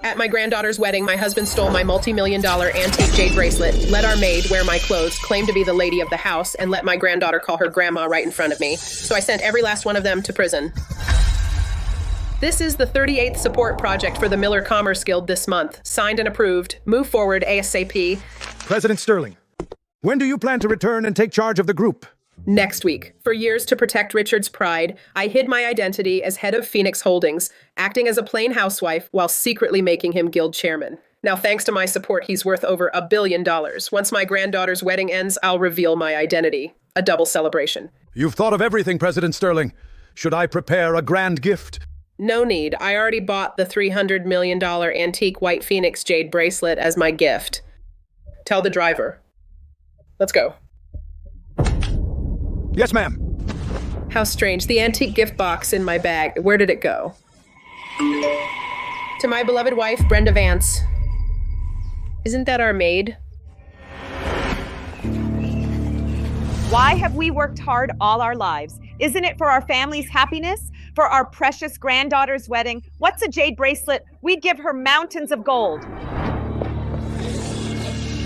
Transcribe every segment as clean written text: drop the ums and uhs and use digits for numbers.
At my granddaughter's wedding, my husband stole my multi-million-dollar antique jade bracelet, let our maid wear my clothes, claimed to be the lady of the house, and let my granddaughter call her grandma right in front of me. So I sent every last one of them to prison. This is the 38th support project for the Miller Commerce Guild this month. Signed and approved. Move forward ASAP. President Sterling, when do you plan to return and take charge of the group? Next week. For years, to protect Richard's pride, I hid my identity as head of Phoenix Holdings, acting as a plain housewife while secretly making him guild chairman. Now, thanks to my support, he's worth over $1 billion. Once my granddaughter's wedding ends, I'll reveal my identity. A double celebration. You've thought of everything, President Sterling. Should I prepare a grand gift? No need. I already bought the $300 million antique white Phoenix jade bracelet as my gift. Tell the driver. Let's go. Yes, ma'am. How strange. The antique gift box in my bag. Where did it go? To my beloved wife, Brenda Vance. Isn't that our maid? Why have we worked hard all our lives? Isn't it for our family's happiness? For our precious granddaughter's wedding? What's a jade bracelet? We'd give her mountains of gold.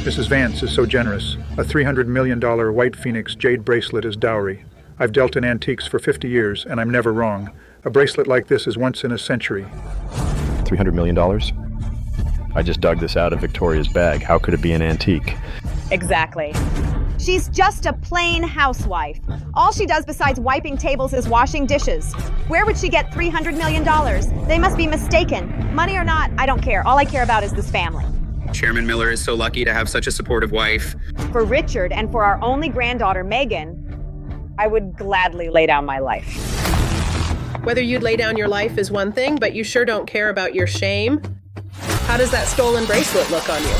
Mrs. Vance is so generous. A $300 million white Phoenix jade bracelet is dowry. I've dealt in antiques for 50 years, and I'm never wrong. A bracelet like this is once in a century. $300 million? I just dug this out of Victoria's bag. How could it be an antique? Exactly. She's just a plain housewife. All she does besides wiping tables is washing dishes. Where would she get $300 million? They must be mistaken. Money or not, I don't care. All I care about is this family. Chairman Miller is so lucky to have such a supportive wife. For Richard and for our only granddaughter, Megan, I would gladly lay down my life. Whether you'd lay down your life is one thing, but you sure don't care about your shame. How does that stolen bracelet look on you?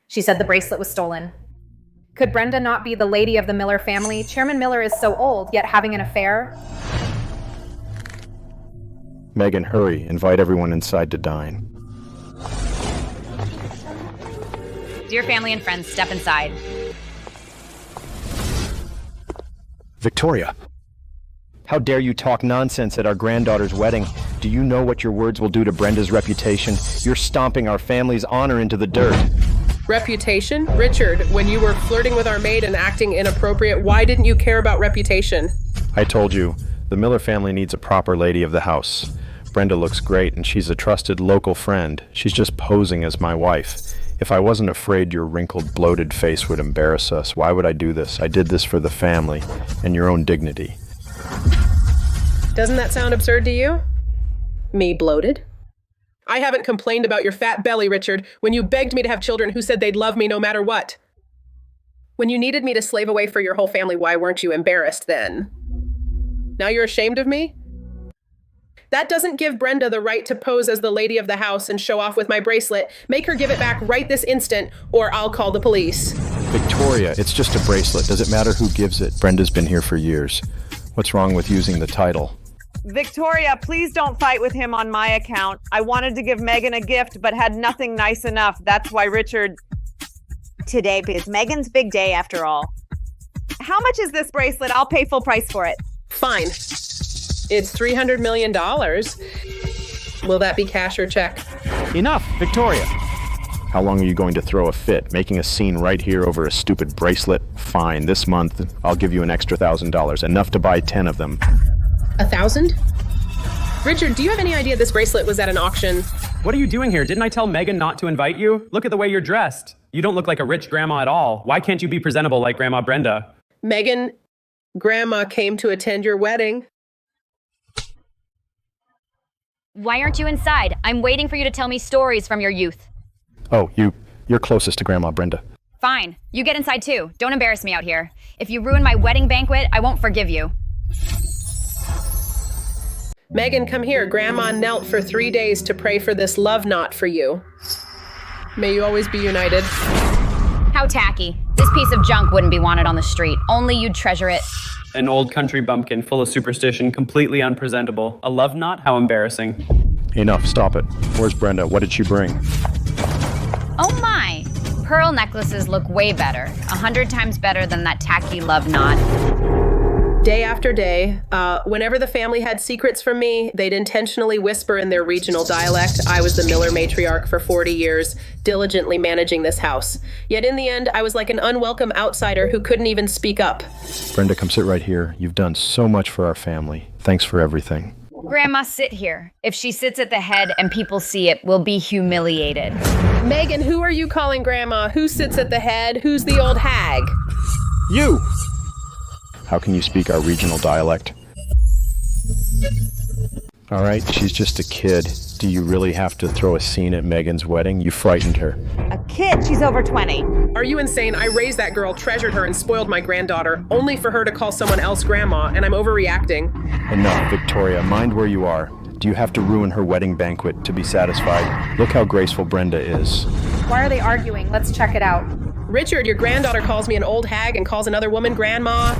She said the bracelet was stolen. Could Brenda not be the lady of the Miller family? Chairman Miller is so old, yet having an affair. Megan, hurry. Invite everyone inside to dine. Dear family and friends, step inside. Victoria, how dare you talk nonsense at our granddaughter's wedding? Do you know what your words will do to Brenda's reputation? You're stomping our family's honor into the dirt. Reputation? Richard, when you were flirting with our maid and acting inappropriate, why didn't you care about reputation? I told you, the Miller family needs a proper lady of the house. Brenda looks great, and she's a trusted local friend. She's just posing as my wife. If I wasn't afraid your wrinkled, bloated face would embarrass us, why would I do this? I did this for the family and your own dignity. Doesn't that sound absurd to you? Me bloated? I haven't complained about your fat belly, Richard, when you begged me to have children who said they'd love me no matter what. When you needed me to slave away for your whole family, why weren't you embarrassed then? Now you're ashamed of me? That doesn't give Brenda the right to pose as the lady of the house and show off with my bracelet. Make her give it back right this instant, or I'll call the police. Victoria, it's just a bracelet. Does it matter who gives it? Brenda's been here for years. What's wrong with using the title? Victoria, please don't fight with him on my account. I wanted to give Megan a gift, but had nothing nice enough. That's why Richard... Today is Megan's big day, after all. How much is this bracelet? I'll pay full price for it. Fine. It's $300 million. Will that be cash or check? Enough, Victoria. How long are you going to throw a fit? Making a scene right here over a stupid bracelet? Fine, this month I'll give you an extra $1,000, enough to buy 10 of them. 1,000? Richard, do you have any idea this bracelet was at an auction? What are you doing here? Didn't I tell Megan not to invite you? Look at the way you're dressed. You don't look like a rich grandma at all. Why can't you be presentable like Grandma Brenda? Megan, Grandma came to attend your wedding. Why aren't you inside? I'm waiting for you to tell me stories from your youth. Oh, you're closest to Grandma Brenda. Fine. You get inside too. Don't embarrass me out here. If you ruin my wedding banquet, I won't forgive you. Megan, come here. Grandma knelt for 3 days to pray for this love knot for you. May you always be united. How tacky. This piece of junk wouldn't be wanted on the street. Only you'd treasure it. An old country bumpkin full of superstition, completely unpresentable. A love knot? How embarrassing. Enough, stop it. Where's Brenda? What did she bring? Oh my! Pearl necklaces look way better. 100 times better than that tacky love knot. Day after day, whenever the family had secrets from me, they'd intentionally whisper in their regional dialect. I was the Miller matriarch for 40 years, diligently managing this house. Yet in the end, I was like an unwelcome outsider who couldn't even speak up. Brenda, come sit right here. You've done so much for our family. Thanks for everything. Grandma, sit here. If she sits at the head and people see it, we'll be humiliated. Megan, who are you calling Grandma? Who sits at the head? Who's the old hag? You! How can you speak our regional dialect? All right, she's just a kid. Do you really have to throw a scene at Megan's wedding? You frightened her. A kid? She's over 20. Are you insane? I raised that girl, treasured her, and spoiled my granddaughter, only for her to call someone else Grandma, and I'm overreacting. Enough, Victoria. Mind where you are. Do you have to ruin her wedding banquet to be satisfied? Look how graceful Brenda is. Why are they arguing? Let's check it out. Richard, your granddaughter calls me an old hag and calls another woman Grandma.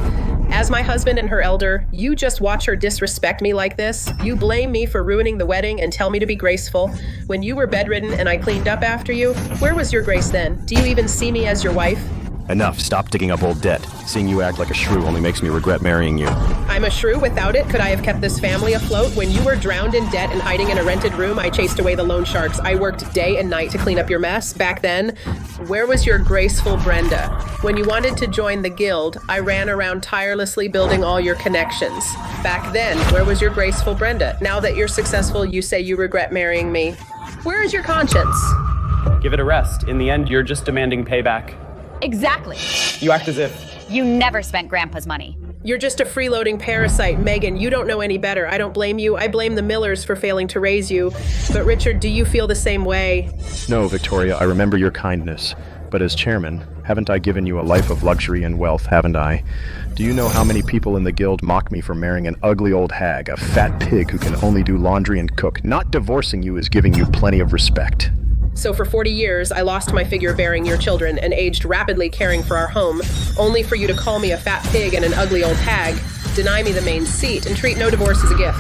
As my husband and her elder, you just watch her disrespect me like this. You blame me for ruining the wedding and tell me to be graceful. When you were bedridden and I cleaned up after you, where was your grace then? Do you even see me as your wife? Enough. Stop digging up old debt. Seeing you act like a shrew only makes me regret marrying you. I'm a shrew. Without it, could I have kept this family afloat? When you were drowned in debt and hiding in a rented room, I chased away the loan sharks. I worked day and night to clean up your mess. Back then, where was your graceful Brenda? When you wanted to join the guild, I ran around tirelessly building all your connections. Back then, where was your graceful Brenda? Now that you're successful, you say you regret marrying me. Where is your conscience? Give it a rest. In the end, you're just demanding payback. Exactly. You act as if... You never spent Grandpa's money. You're just a freeloading parasite. Megan, you don't know any better. I don't blame you. I blame the Millers for failing to raise you. But Richard, do you feel the same way? No, Victoria, I remember your kindness. But as chairman, haven't I given you a life of luxury and wealth, haven't I? Do you know how many people in the guild mock me for marrying an ugly old hag, a fat pig who can only do laundry and cook? Not divorcing you is giving you plenty of respect. So for 40 years, I lost my figure bearing your children and aged rapidly caring for our home, only for you to call me a fat pig and an ugly old hag, deny me the main seat, and treat no divorce as a gift.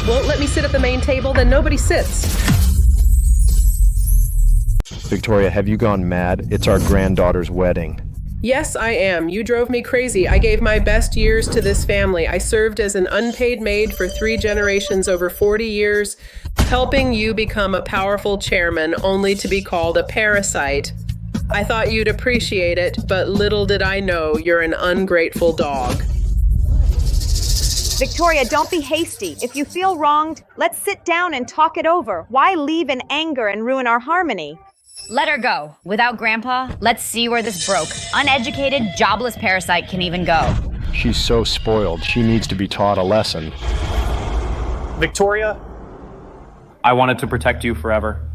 Won't let me sit at the main table, then nobody sits. Victoria, have you gone mad? It's our granddaughter's wedding. Yes, I am. You drove me crazy. I gave my best years to this family. I served as an unpaid maid for 3 generations over 40 years, helping you become a powerful chairman, only to be called a parasite. I thought you'd appreciate it, but little did I know you're an ungrateful dog. Victoria, don't be hasty. If you feel wronged, let's sit down and talk it over. Why leave in anger and ruin our harmony? Let her go. Without Grandpa, let's see where this broke, uneducated, jobless parasite can even go. She's so spoiled. She needs to be taught a lesson. Victoria, I wanted to protect you forever.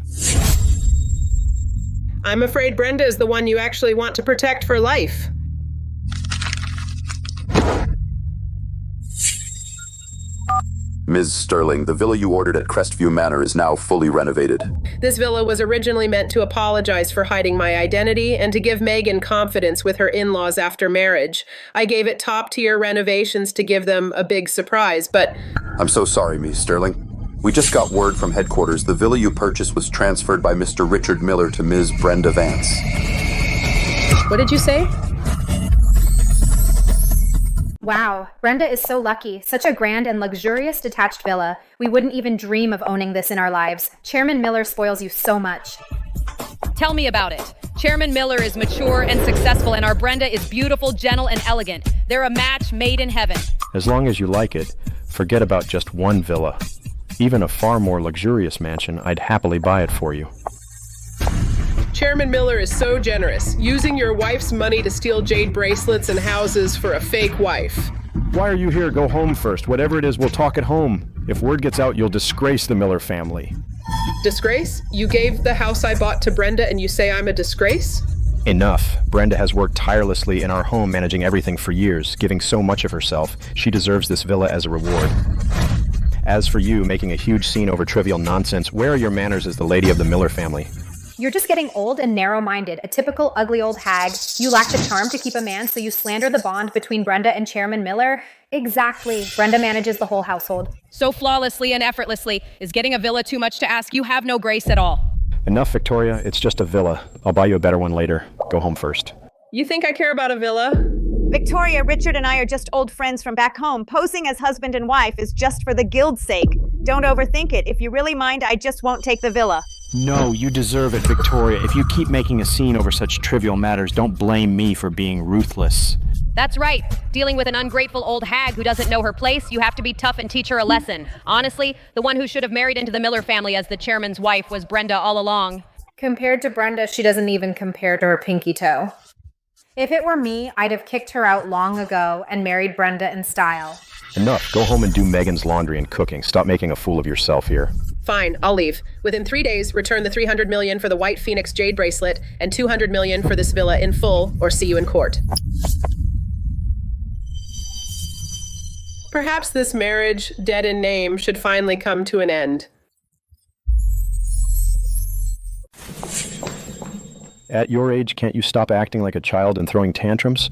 I'm afraid Brenda is the one you actually want to protect for life. Ms. Sterling, the villa you ordered at Crestview Manor is now fully renovated. This villa was originally meant to apologize for hiding my identity and to give Megan confidence with her in-laws after marriage. I gave it top-tier renovations to give them a big surprise, but... I'm so sorry, Ms. Sterling. We just got word from headquarters the villa you purchased was transferred by Mr. Richard Miller to Ms. Brenda Vance. What did you say? Wow, Brenda is so lucky. Such a grand and luxurious detached villa. We wouldn't even dream of owning this in our lives. Chairman Miller spoils you so much. Tell me about it. Chairman Miller is mature and successful, and our Brenda is beautiful, gentle, and elegant. They're a match made in heaven. As long as you like it, forget about just one villa. Even a far more luxurious mansion, I'd happily buy it for you. Chairman Miller is so generous, using your wife's money to steal jade bracelets and houses for a fake wife. Why are you here? Go home first. Whatever it is, we'll talk at home. If word gets out, you'll disgrace the Miller family. Disgrace? You gave the house I bought to Brenda and you say I'm a disgrace? Enough. Brenda has worked tirelessly in our home, managing everything for years, giving so much of herself. She deserves this villa as a reward. As for you, making a huge scene over trivial nonsense, where are your manners as the lady of the Miller family? You're just getting old and narrow-minded, a typical ugly old hag. You lack the charm to keep a man, so you slander the bond between Brenda and Chairman Miller? Exactly. Brenda manages the whole household. So flawlessly and effortlessly. Is getting a villa too much to ask? You have no grace at all. Enough, Victoria. It's just a villa. I'll buy you a better one later. Go home first. You think I care about a villa? Victoria, Richard and I are just old friends from back home. Posing as husband and wife is just for the guild's sake. Don't overthink it. If you really mind, I just won't take the villa. No, you deserve it, Victoria. If you keep making a scene over such trivial matters, don't blame me for being ruthless. That's right. Dealing with an ungrateful old hag who doesn't know her place, you have to be tough and teach her a lesson. Honestly, the one who should have married into the Miller family as the chairman's wife was Brenda all along. Compared to Brenda, she doesn't even compare to her pinky toe. If it were me, I'd have kicked her out long ago and married Brenda in style. Enough. Go home and do Megan's laundry and cooking. Stop making a fool of yourself here. Fine, I'll leave. Within 3 days, return the $300 million for the White Phoenix jade bracelet and $200 million for this villa in full, or see you in court. Perhaps this marriage, dead in name, should finally come to an end. At your age, can't you stop acting like a child and throwing tantrums?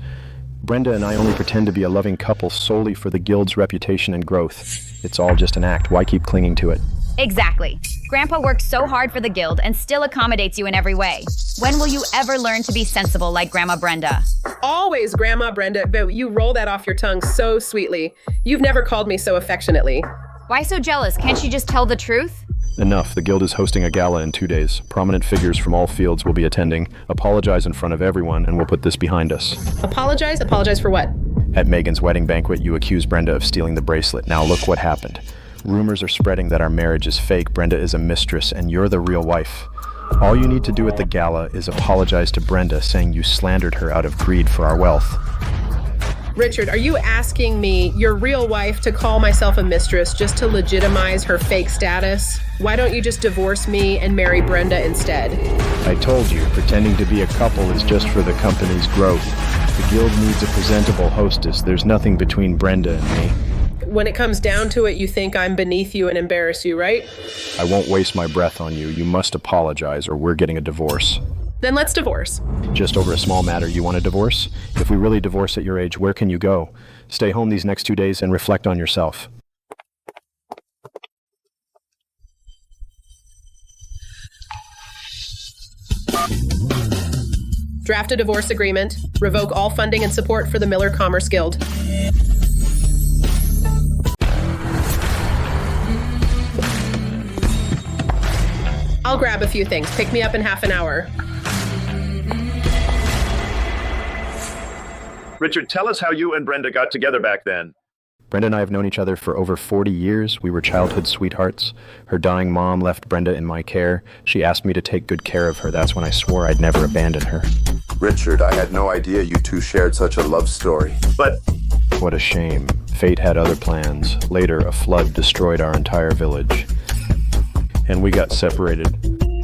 Brenda and I only pretend to be a loving couple solely for the guild's reputation and growth. It's all just an act. Why keep clinging to it? Exactly. Grandpa works so hard for the guild and still accommodates you in every way. When will you ever learn to be sensible like Grandma Brenda? Always, Grandma Brenda, but you roll that off your tongue so sweetly. You've never called me so affectionately. Why so jealous? Can't she just tell the truth? Enough. The guild is hosting a gala in 2 days. Prominent figures from all fields will be attending. Apologize in front of everyone, and we'll put this behind us. Apologize? Apologize for what? At Megan's wedding banquet, you accused Brenda of stealing the bracelet. Now look what happened. Rumors are spreading that our marriage is fake. Brenda is a mistress, and you're the real wife. All you need to do at the gala is apologize to Brenda, saying you slandered her out of greed for our wealth. Richard, are you asking me, your real wife, to call myself a mistress just to legitimize her fake status? Why don't you just divorce me and marry Brenda instead? I told you, pretending to be a couple is just for the company's growth. The guild needs a presentable hostess. There's nothing between Brenda and me. When it comes down to it, you think I'm beneath you and embarrass you, right? I won't waste my breath on you. You must apologize or we're getting a divorce. Then let's divorce. Just over a small matter, you want a divorce? If we really divorce at your age, where can you go? Stay home these next 2 days and reflect on yourself. Draft a divorce agreement. Revoke all funding and support for the Miller Commerce Guild. I'll grab a few things. Pick me up in half an hour. Richard, tell us how you and Brenda got together back then. Brenda and I have known each other for over 40 years. We were childhood sweethearts. Her dying mom left Brenda in my care. She asked me to take good care of her. That's when I swore I'd never abandon her. Richard, I had no idea you two shared such a love story. But what a shame. Fate had other plans. Later, a flood destroyed our entire village. And we got separated.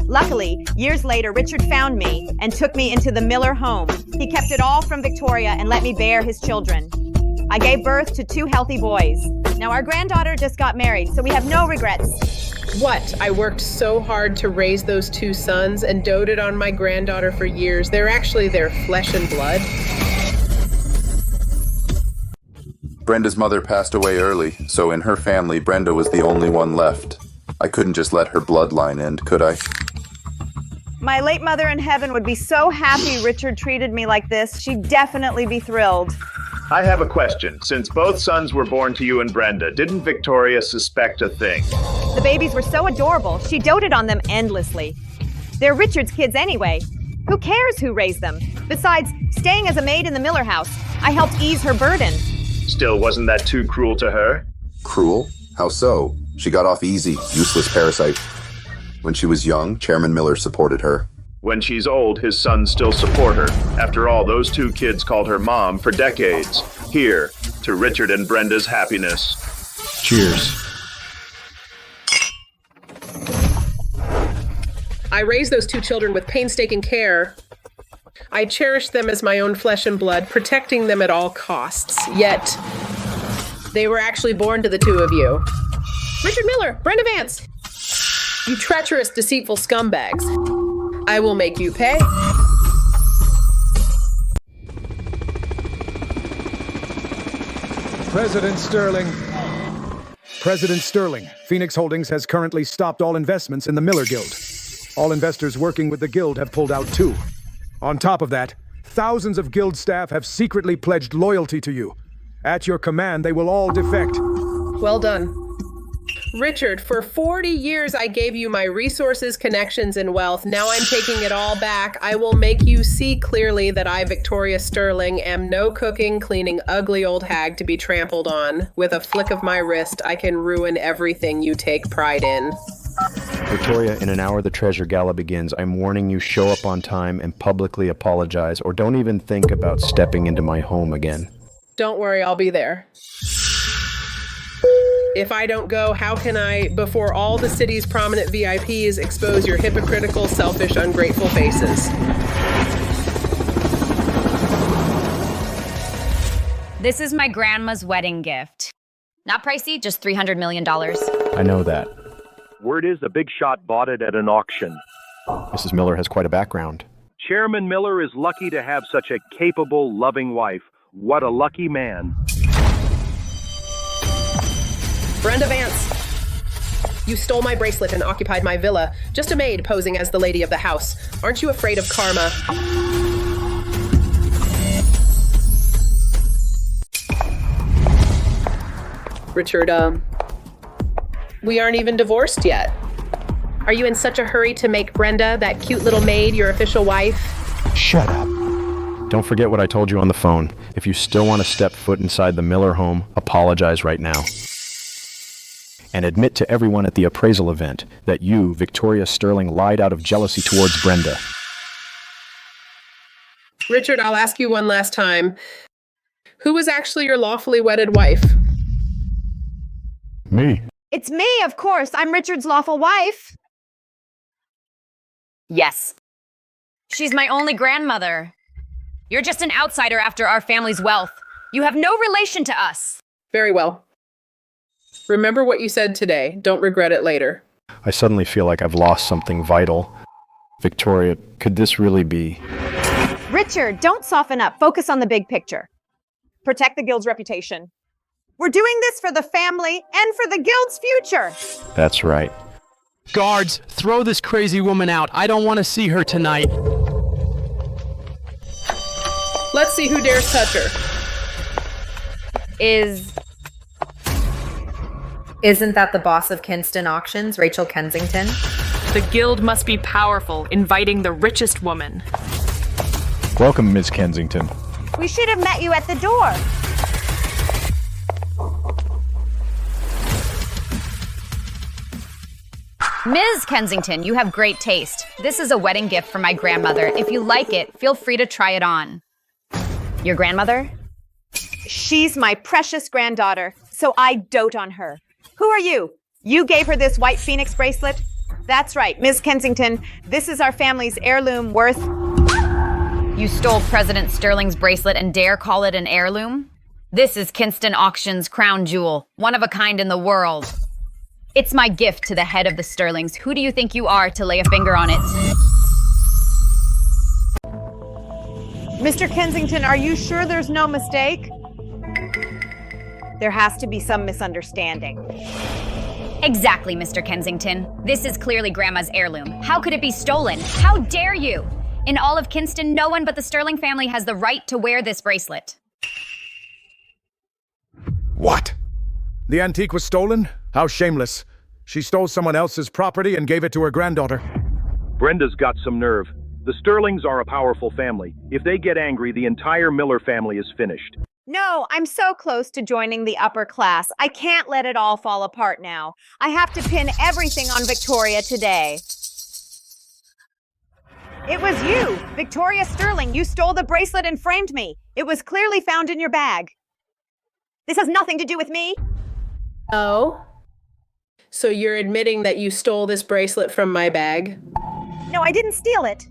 Luckily, years later, Richard found me and took me into the Miller home. He kept it all from Victoria and let me bear his children. I gave birth to 2 healthy boys. Now our granddaughter just got married, so we have no regrets. What? I worked so hard to raise those 2 sons and doted on my granddaughter for years. They're actually their flesh and blood. Brenda's mother passed away early, so in her family, Brenda was the only one left. I couldn't just let her bloodline end, could I? My late mother in heaven would be so happy Richard treated me like this. She'd definitely be thrilled. I have a question. Since both sons were born to you and Brenda, didn't Victoria suspect a thing? The babies were so adorable. She doted on them endlessly. They're Richard's kids anyway. Who cares who raised them? Besides, staying as a maid in the Miller house, I helped ease her burden. Still, wasn't that too cruel to her? Cruel? How so? She got off easy, useless parasite. When she was young, Chairman Miller supported her. When she's old, his sons still support her. After all, those 2 kids called her mom for decades. Here, to Richard and Brenda's happiness. Cheers. I raised those 2 children with painstaking care. I cherished them as my own flesh and blood, protecting them at all costs. Yet, they were actually born to the 2 of you. Richard Miller, Brenda Vance! You treacherous, deceitful scumbags. I will make you pay. President Sterling, Phoenix Holdings has currently stopped all investments in the Miller Guild. All investors working with the Guild have pulled out too. On top of that, thousands of guild staff have secretly pledged loyalty to you. At your command, they will all defect. Well done. Richard, for 40 years I gave you my resources, connections, and wealth. Now I'm taking it all back. I will make you see clearly that I, Victoria Sterling, am no cooking, cleaning, ugly old hag to be trampled on. With a flick of my wrist, I can ruin everything you take pride in. Victoria, in an hour the treasure gala begins. I'm warning you, show up on time and publicly apologize, or don't even think about stepping into my home again. Don't worry, I'll be there. If I don't go, how can I, before all the city's prominent VIPs, expose your hypocritical, selfish, ungrateful faces? This is my grandma's wedding gift. Not pricey, just $300 million. I know that. Word is the big shot bought it at an auction. Mrs. Miller has quite a background. Chairman Miller is lucky to have such a capable, loving wife. What a lucky man. Brenda Vance, you stole my bracelet and occupied my villa. Just a maid posing as the lady of the house. Aren't you afraid of karma? Richard, we aren't even divorced yet. Are you in such a hurry to make Brenda, that cute little maid, your official wife? Shut up. Don't forget what I told you on the phone. If you still want to step foot inside the Miller home, apologize right now. And admit to everyone at the appraisal event that you, Victoria Sterling, lied out of jealousy towards Brenda. Richard, I'll ask you one last time. Who was actually your lawfully wedded wife? Me. It's me, of course. I'm Richard's lawful wife. Yes. She's my only grandmother. You're just an outsider after our family's wealth. You have no relation to us. Very well. Remember what you said today. Don't regret it later. I suddenly feel like I've lost something vital. Victoria, could this really be? Richard, don't soften up. Focus on the big picture. Protect the guild's reputation. We're doing this for the family and for the guild's future. That's right. Guards, throw this crazy woman out. I don't want to see her tonight. Let's see who dares touch her. Isn't that the boss of Kinston Auctions, Rachel Kensington? The guild must be powerful, inviting the richest woman. Welcome, Ms. Kensington. We should have met you at the door. Ms. Kensington, you have great taste. This is a wedding gift for my grandmother. If you like it, feel free to try it on. Your grandmother? She's my precious granddaughter, so I dote on her. Who are you? You gave her this white phoenix bracelet? That's right, Ms. Kensington. This is our family's heirloom worth... You stole President Sterling's bracelet and dare call it an heirloom? This is Kinston Auctions' crown jewel, one of a kind in the world. It's my gift to the head of the Sterlings. Who do you think you are to lay a finger on it? Mr. Kensington, are you sure there's no mistake? There has to be some misunderstanding. Exactly, Mr. Kensington. This is clearly Grandma's heirloom. How could it be stolen? How dare you? In all of Kinston, no one but the Sterling family has the right to wear this bracelet. What? The antique was stolen? How shameless. She stole someone else's property and gave it to her granddaughter. Brenda's got some nerve. The Sterlings are a powerful family. If they get angry, the entire Miller family is finished. No, I'm so close to joining the upper class. I can't let it all fall apart now. I have to pin everything on Victoria today. It was you, Victoria Sterling. You stole the bracelet and framed me. It was clearly found in your bag. This has nothing to do with me. Oh? So you're admitting that you stole this bracelet from my bag? No, I didn't steal it.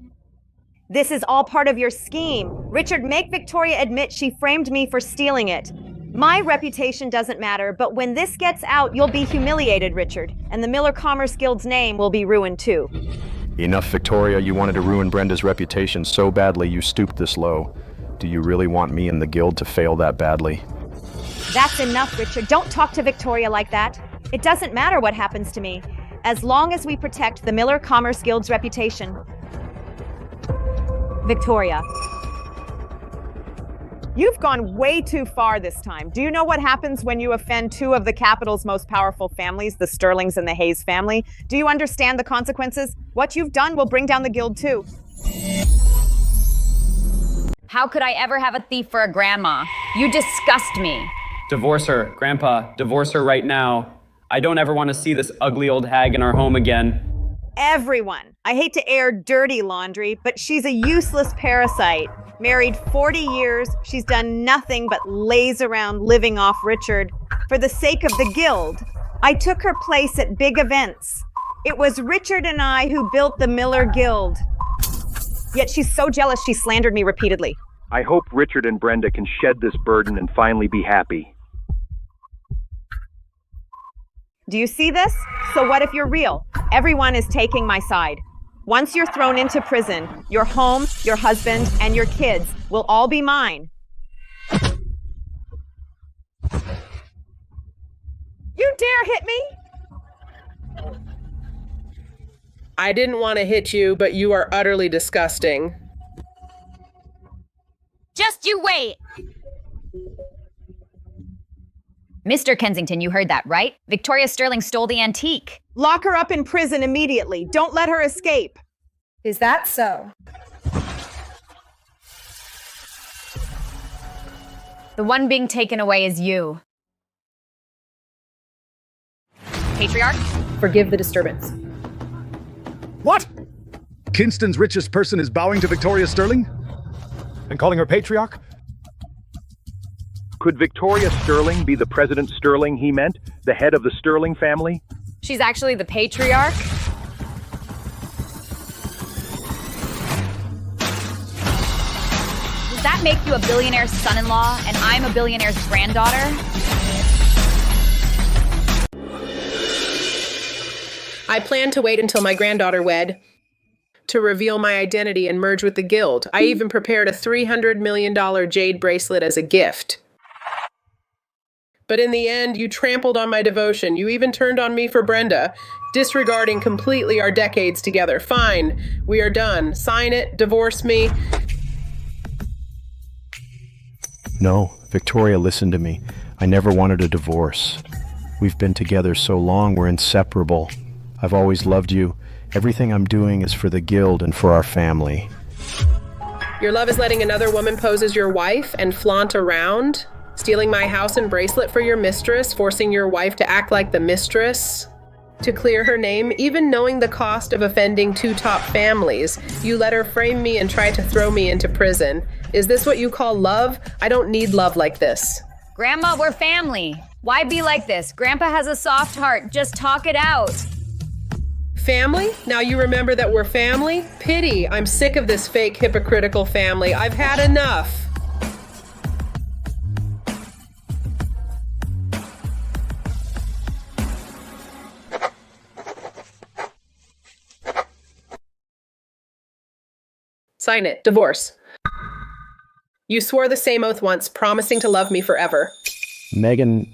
This is all part of your scheme. Richard, make Victoria admit she framed me for stealing it. My reputation doesn't matter, but when this gets out, you'll be humiliated, Richard. And the Miller Commerce Guild's name will be ruined too. Enough, Victoria. You wanted to ruin Brenda's reputation so badly you stooped this low. Do you really want me and the guild to fail that badly? That's enough, Richard. Don't talk to Victoria like that. It doesn't matter what happens to me, as long as we protect the Miller Commerce Guild's reputation. Victoria, You've gone way too far this time. Do you know what happens when you offend two of the capital's most powerful families, the Sterlings and the Hayes family? Do you understand the consequences? What you've done will bring down the guild too. How could I ever have a thief for a grandma? You disgust me. Divorce her, Grandpa. Divorce her right now. I don't ever want to see this ugly old hag in our home again. Everyone. I hate to air dirty laundry, but she's a useless parasite. Married 40 years, she's done nothing but laze around living off Richard. For the sake of the guild, I took her place at big events. It was Richard and I who built the Miller Guild. Yet she's so jealous she slandered me repeatedly. I hope Richard and Brenda can shed this burden and finally be happy. Do you see this? So what if you're real? Everyone is taking my side. Once you're thrown into prison, your home, your husband, and your kids will all be mine. You dare hit me? I didn't want to hit you, but you are utterly disgusting. Just you wait! Mr. Kensington, you heard that, right? Victoria Sterling stole the antique. Lock her up in prison immediately. Don't let her escape. Is that so? The one being taken away is you. Patriarch? Forgive the disturbance. What? Kinston's richest person is bowing to Victoria Sterling? And calling her patriarch? Could Victoria Sterling be the President Sterling he meant? The head of the Sterling family? She's actually the patriarch? Does that make you a billionaire's son-in-law and I'm a billionaire's granddaughter? I plan to wait until my granddaughter wed to reveal my identity and merge with the guild. I even prepared a $300 million jade bracelet as a gift. But in the end, you trampled on my devotion. You even turned on me for Brenda, disregarding completely our decades together. Fine, we are done. Sign it, divorce me. No, Victoria, listen to me. I never wanted a divorce. We've been together so long, we're inseparable. I've always loved you. Everything I'm doing is for the guild and for our family. Your love is letting another woman pose as your wife and flaunt around? Stealing my house and bracelet for your mistress, forcing your wife to act like the mistress? To clear her name, even knowing the cost of offending two top families, you let her frame me and try to throw me into prison. Is this what you call love? I don't need love like this. Grandma, we're family. Why be like this? Grandpa has a soft heart. Just talk it out. Family? Now you remember that we're family? Pity. I'm sick of this fake, hypocritical family. I've had enough. Sign it. Divorce. You swore the same oath once, promising to love me forever. Megan,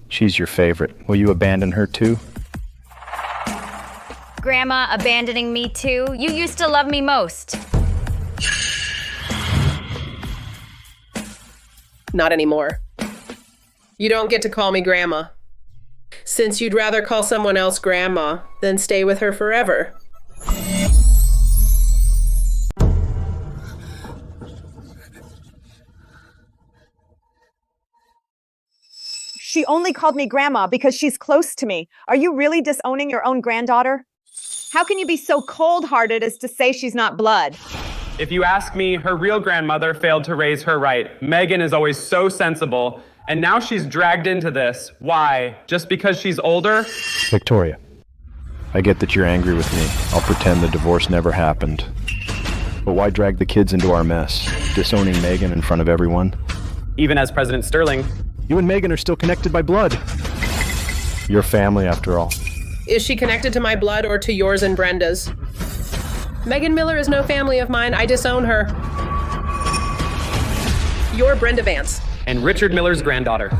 she's your favorite. Will you abandon her too? Grandma abandoning me too? You used to love me most. Not anymore. You don't get to call me Grandma. Since you'd rather call someone else Grandma than stay with her forever. She only called me Grandma because she's close to me. Are you really disowning your own granddaughter? How can you be so cold-hearted as to say she's not blood? If you ask me, her real grandmother failed to raise her right. Megan is always so sensible, and now she's dragged into this. Why? Just because she's older? Victoria, I get that you're angry with me. I'll pretend the divorce never happened. But why drag the kids into our mess? Disowning Megan in front of everyone? Even as President Sterling. You and Megan are still connected by blood. You're family, after all. Is she connected to my blood or to yours and Brenda's? Megan Miller is no family of mine. I disown her. You're Brenda Vance. And Richard Miller's granddaughter.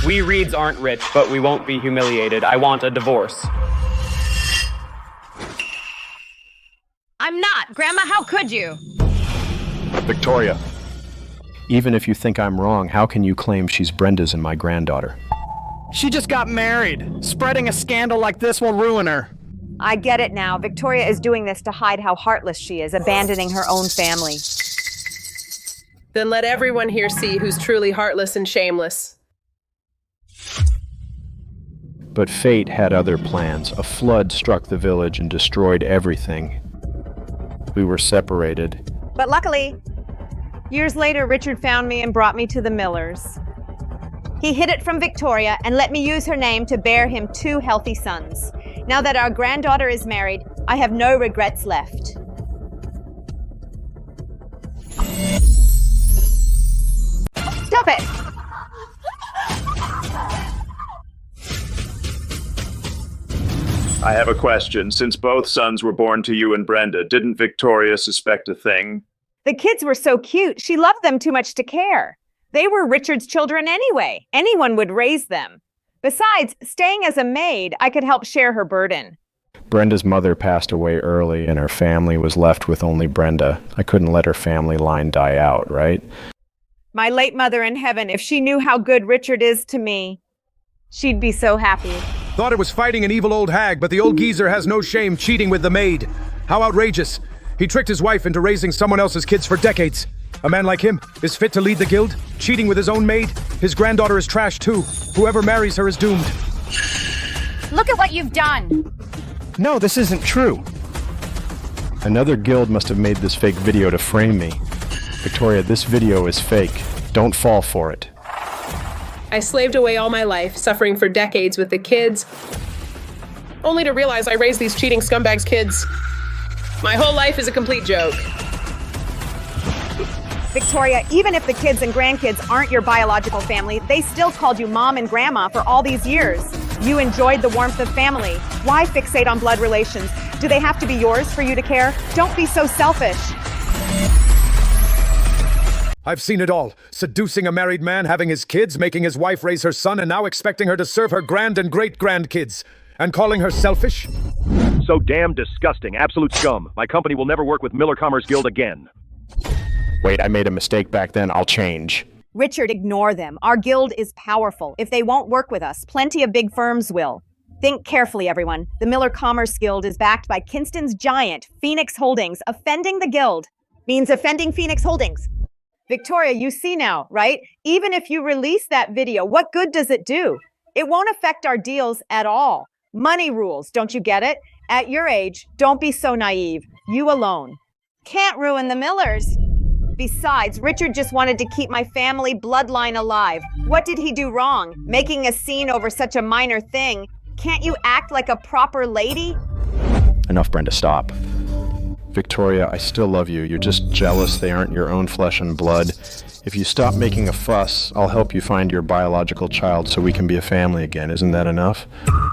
We Reeds aren't rich, but we won't be humiliated. I want a divorce. I'm not. Grandma, how could you? Victoria, Even if you think I'm wrong, how can you claim she's Brenda's and my granddaughter? She just got married. Spreading a scandal like this will ruin her. I get it now. Victoria is doing this to hide how heartless she is, abandoning her own family. Then let everyone here see who's truly heartless and shameless. But fate had other plans. A flood struck the village and destroyed everything. We were separated. But luckily, years later, Richard found me and brought me to the Millers. He hid it from Victoria and let me use her name to bear him 2 healthy sons. Now that our granddaughter is married, I have no regrets left. Stop it! I have a question. Since both sons were born to you and Brenda, didn't Victoria suspect a thing? The kids were so cute. She loved them too much to care. They were Richard's children anyway. Anyone would raise them. Besides, staying as a maid, I could help share her burden. Brenda's mother passed away early and her family was left with only Brenda. I couldn't let her family line die out, right? My late mother in heaven, if she knew how good Richard is to me, she'd be so happy. Thought it was fighting an evil old hag, but the old geezer has no shame cheating with the maid. How outrageous. He tricked his wife into raising someone else's kids for decades. A man like him is fit to lead the guild, cheating with his own maid. His granddaughter is trash too. Whoever marries her is doomed. Look at what you've done. No, this isn't true. Another guild must have made this fake video to frame me. Victoria, this video is fake. Don't fall for it. I slaved away all my life, suffering for decades with the kids, only to realize I raised these cheating scumbags' kids. My whole life is a complete joke. Victoria, even if the kids and grandkids aren't your biological family, they still called you mom and grandma for all these years. You enjoyed the warmth of family. Why fixate on blood relations? Do they have to be yours for you to care? Don't be so selfish. I've seen it all. Seducing a married man, having his kids, making his wife raise her son, and now expecting her to serve her grand and great-grandkids. And calling her selfish? So damn disgusting. Absolute scum. My company will never work with Miller Commerce Guild again. Wait, I made a mistake back then. I'll change. Richard, ignore them. Our guild is powerful. If they won't work with us, plenty of big firms will. Think carefully, everyone. The Miller Commerce Guild is backed by Kinston's giant, Phoenix Holdings. Offending the guild means offending Phoenix Holdings. Victoria, you see now, right? Even if you release that video, what good does it do? It won't affect our deals at all. Money rules, don't you get it? At your age, don't be so naive. You alone can't ruin the Millers. Besides, Richard just wanted to keep my family bloodline alive. What did he do wrong? Making a scene over such a minor thing. Can't you act like a proper lady? Enough, Brenda, stop. Victoria, I still love you. You're just jealous they aren't your own flesh and blood. If you stop making a fuss, I'll help you find your biological child so we can be a family again. Isn't that enough?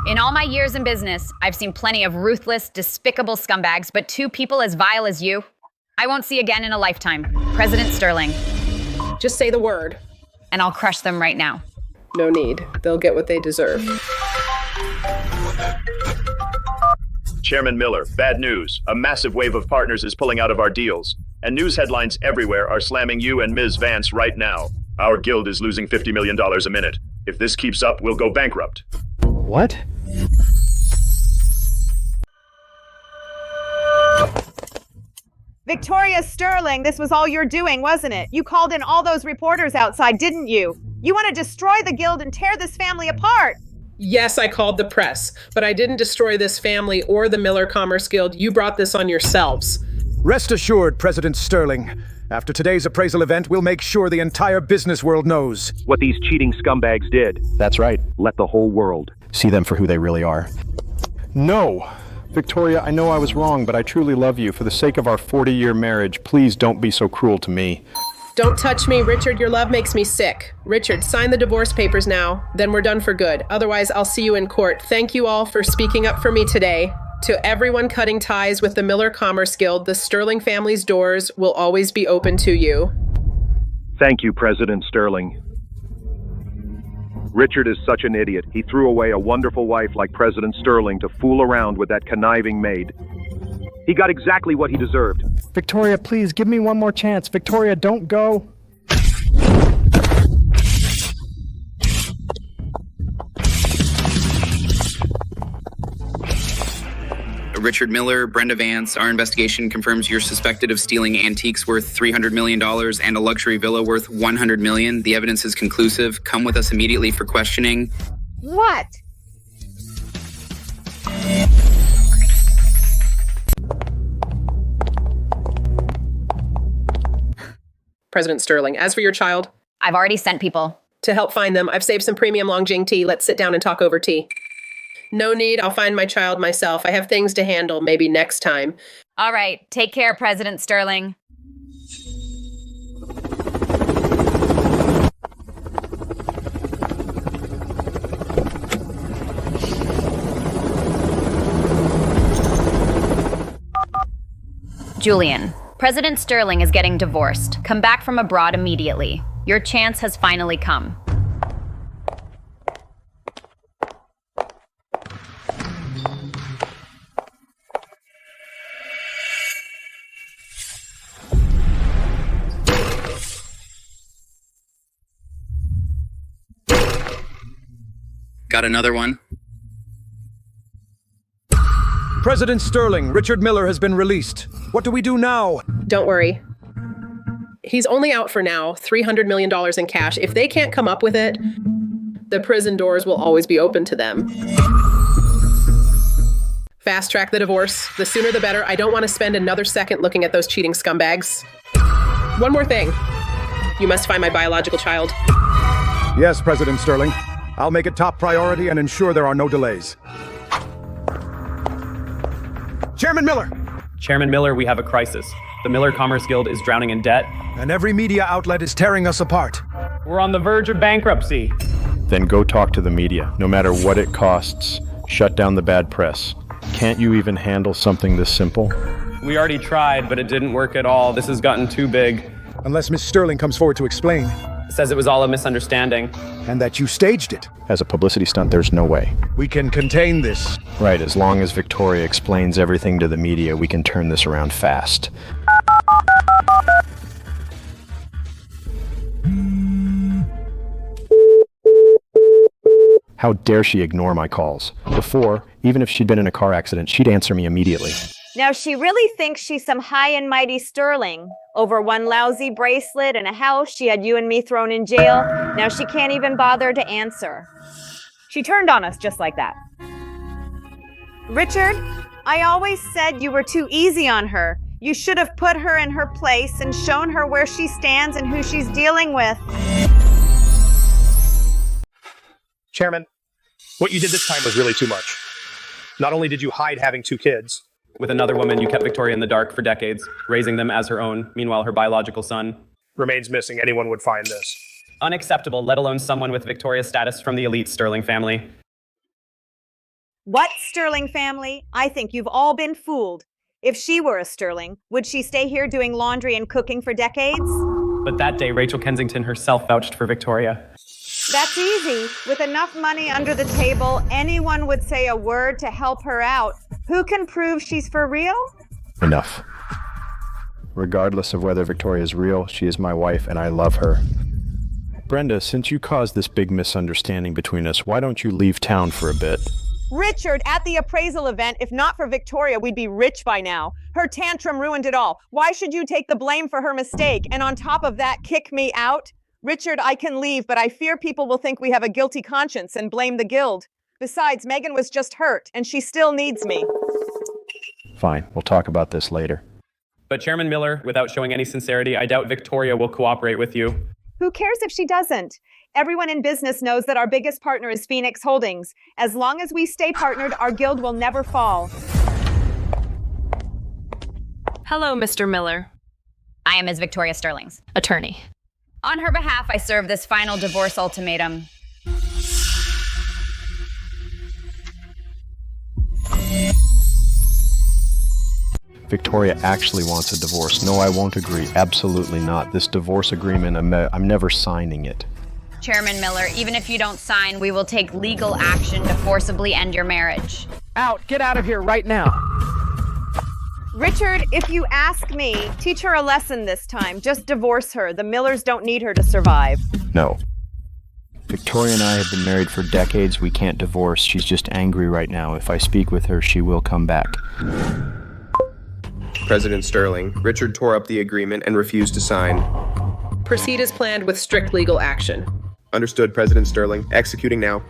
In all my years in business, I've seen plenty of ruthless, despicable scumbags, but 2 people as vile as you, I won't see again in a lifetime. President Sterling. Just say the word. And I'll crush them right now. No need. They'll get what they deserve. Chairman Miller, bad news. A massive wave of partners is pulling out of our deals. And news headlines everywhere are slamming you and Ms. Vance right now. Our guild is losing $50 million a minute. If this keeps up, we'll go bankrupt. What? Victoria Sterling, this was all you're doing, wasn't it? You called in all those reporters outside, didn't you? You want to destroy the guild and tear this family apart. Yes, I called the press, but I didn't destroy this family or the Miller Commerce Guild. You brought this on yourselves. Rest assured, President Sterling. After today's appraisal event, we'll make sure the entire business world knows what these cheating scumbags did. That's right. Let the whole world see them for who they really are. No! Victoria, I know I was wrong, but I truly love you. For the sake of our 40-year marriage, please don't be so cruel to me. Don't touch me, Richard. Your love makes me sick. Richard, sign the divorce papers now. Then we're done for good. Otherwise, I'll see you in court. Thank you all for speaking up for me today. To everyone cutting ties with the Miller Commerce Guild, the Sterling family's doors will always be open to you. Thank you, President Sterling. Richard is such an idiot. He threw away a wonderful wife like President Sterling to fool around with that conniving maid. He got exactly what he deserved. Victoria, please, give me one more chance. Victoria, don't go. Richard Miller, Brenda Vance, our investigation confirms you're suspected of stealing antiques worth $300 million and a luxury villa worth $100 million. The evidence is conclusive. Come with us immediately for questioning. What? President Sterling, as for your child, I've already sent people. to help find them, I've saved some premium Longjing tea. Let's sit down and talk over tea. No need. I'll find my child myself. I have things to handle. Maybe next time. All right. Take care, President Sterling. Julian, President Sterling is getting divorced. Come back from abroad immediately. Your chance has finally come. Got another one? President Sterling, Richard Miller has been released. What do we do now? Don't worry. He's only out for now, $300 million in cash. If they can't come up with it, the prison doors will always be open to them. Fast track the divorce. The sooner the better. I don't want to spend another second looking at those cheating scumbags. One more thing. You must find my biological child. Yes, President Sterling. I'll make it top priority and ensure there are no delays. Chairman Miller! Chairman Miller, we have a crisis. The Miller Commerce Guild is drowning in debt. And every media outlet is tearing us apart. We're on the verge of bankruptcy. Then go talk to the media, no matter what it costs. Shut down the bad press. Can't you even handle something this simple? We already tried, but it didn't work at all. This has gotten too big. Unless Miss Sterling comes forward to explain. Says it was all a misunderstanding. And that you staged it. As a publicity stunt, there's no way. We can contain this. Right, as long as Victoria explains everything to the media, we can turn this around fast. How dare she ignore my calls? Before, even if she'd been in a car accident, she'd answer me immediately. Now she really thinks she's some high and mighty Sterling. Over one lousy bracelet and a house, she had you and me thrown in jail. Now she can't even bother to answer. She turned on us just like that. Richard, I always said you were too easy on her. You should have put her in her place and shown her where she stands and who she's dealing with. Chairman, what you did this time was really too much. Not only did you hide having 2 kids, With another woman, you kept Victoria in the dark for decades, raising them as her own. Meanwhile, her biological son remains missing. Anyone would find this. unacceptable, let alone someone with Victoria's status from the elite Sterling family. What Sterling family? I think you've all been fooled. If she were a Sterling, would she stay here doing laundry and cooking for decades? But that day, Rachel Kensington herself vouched for Victoria. That's easy. With enough money under the table, anyone would say a word to help her out. Who can prove she's for real? Enough. Regardless of whether Victoria is real, she is my wife and I love her. Brenda, since you caused this big misunderstanding between us, why don't you leave town for a bit? Richard, at the appraisal event, if not for Victoria, we'd be rich by now. Her tantrum ruined it all. Why should you take the blame for her mistake? And on top of that, kick me out? Richard, I can leave, but I fear people will think we have a guilty conscience and blame the guild. Besides, Megan was just hurt, and she still needs me. Fine, we'll talk about this later. But Chairman Miller, without showing any sincerity, I doubt Victoria will cooperate with you. Who cares if she doesn't? Everyone in business knows that our biggest partner is Phoenix Holdings. As long as we stay partnered, our guild will never fall. Hello, Mr. Miller. I am Ms. Victoria Sterling's attorney. On her behalf, I serve this final divorce ultimatum. Victoria actually wants a divorce. No, I won't agree. Absolutely not. This divorce agreement, I'm never signing it. Chairman Miller, even if you don't sign, we will take legal action to forcibly end your marriage. Out! Get out of here right now! Richard, if you ask me, teach her a lesson this time. Just divorce her. The Millers don't need her to survive. No. Victoria and I have been married for decades. We can't divorce. She's just angry right now. If I speak with her, she will come back. President Sterling, Richard tore up the agreement and refused to sign. Proceed as planned with strict legal action. Understood, President Sterling. Executing now.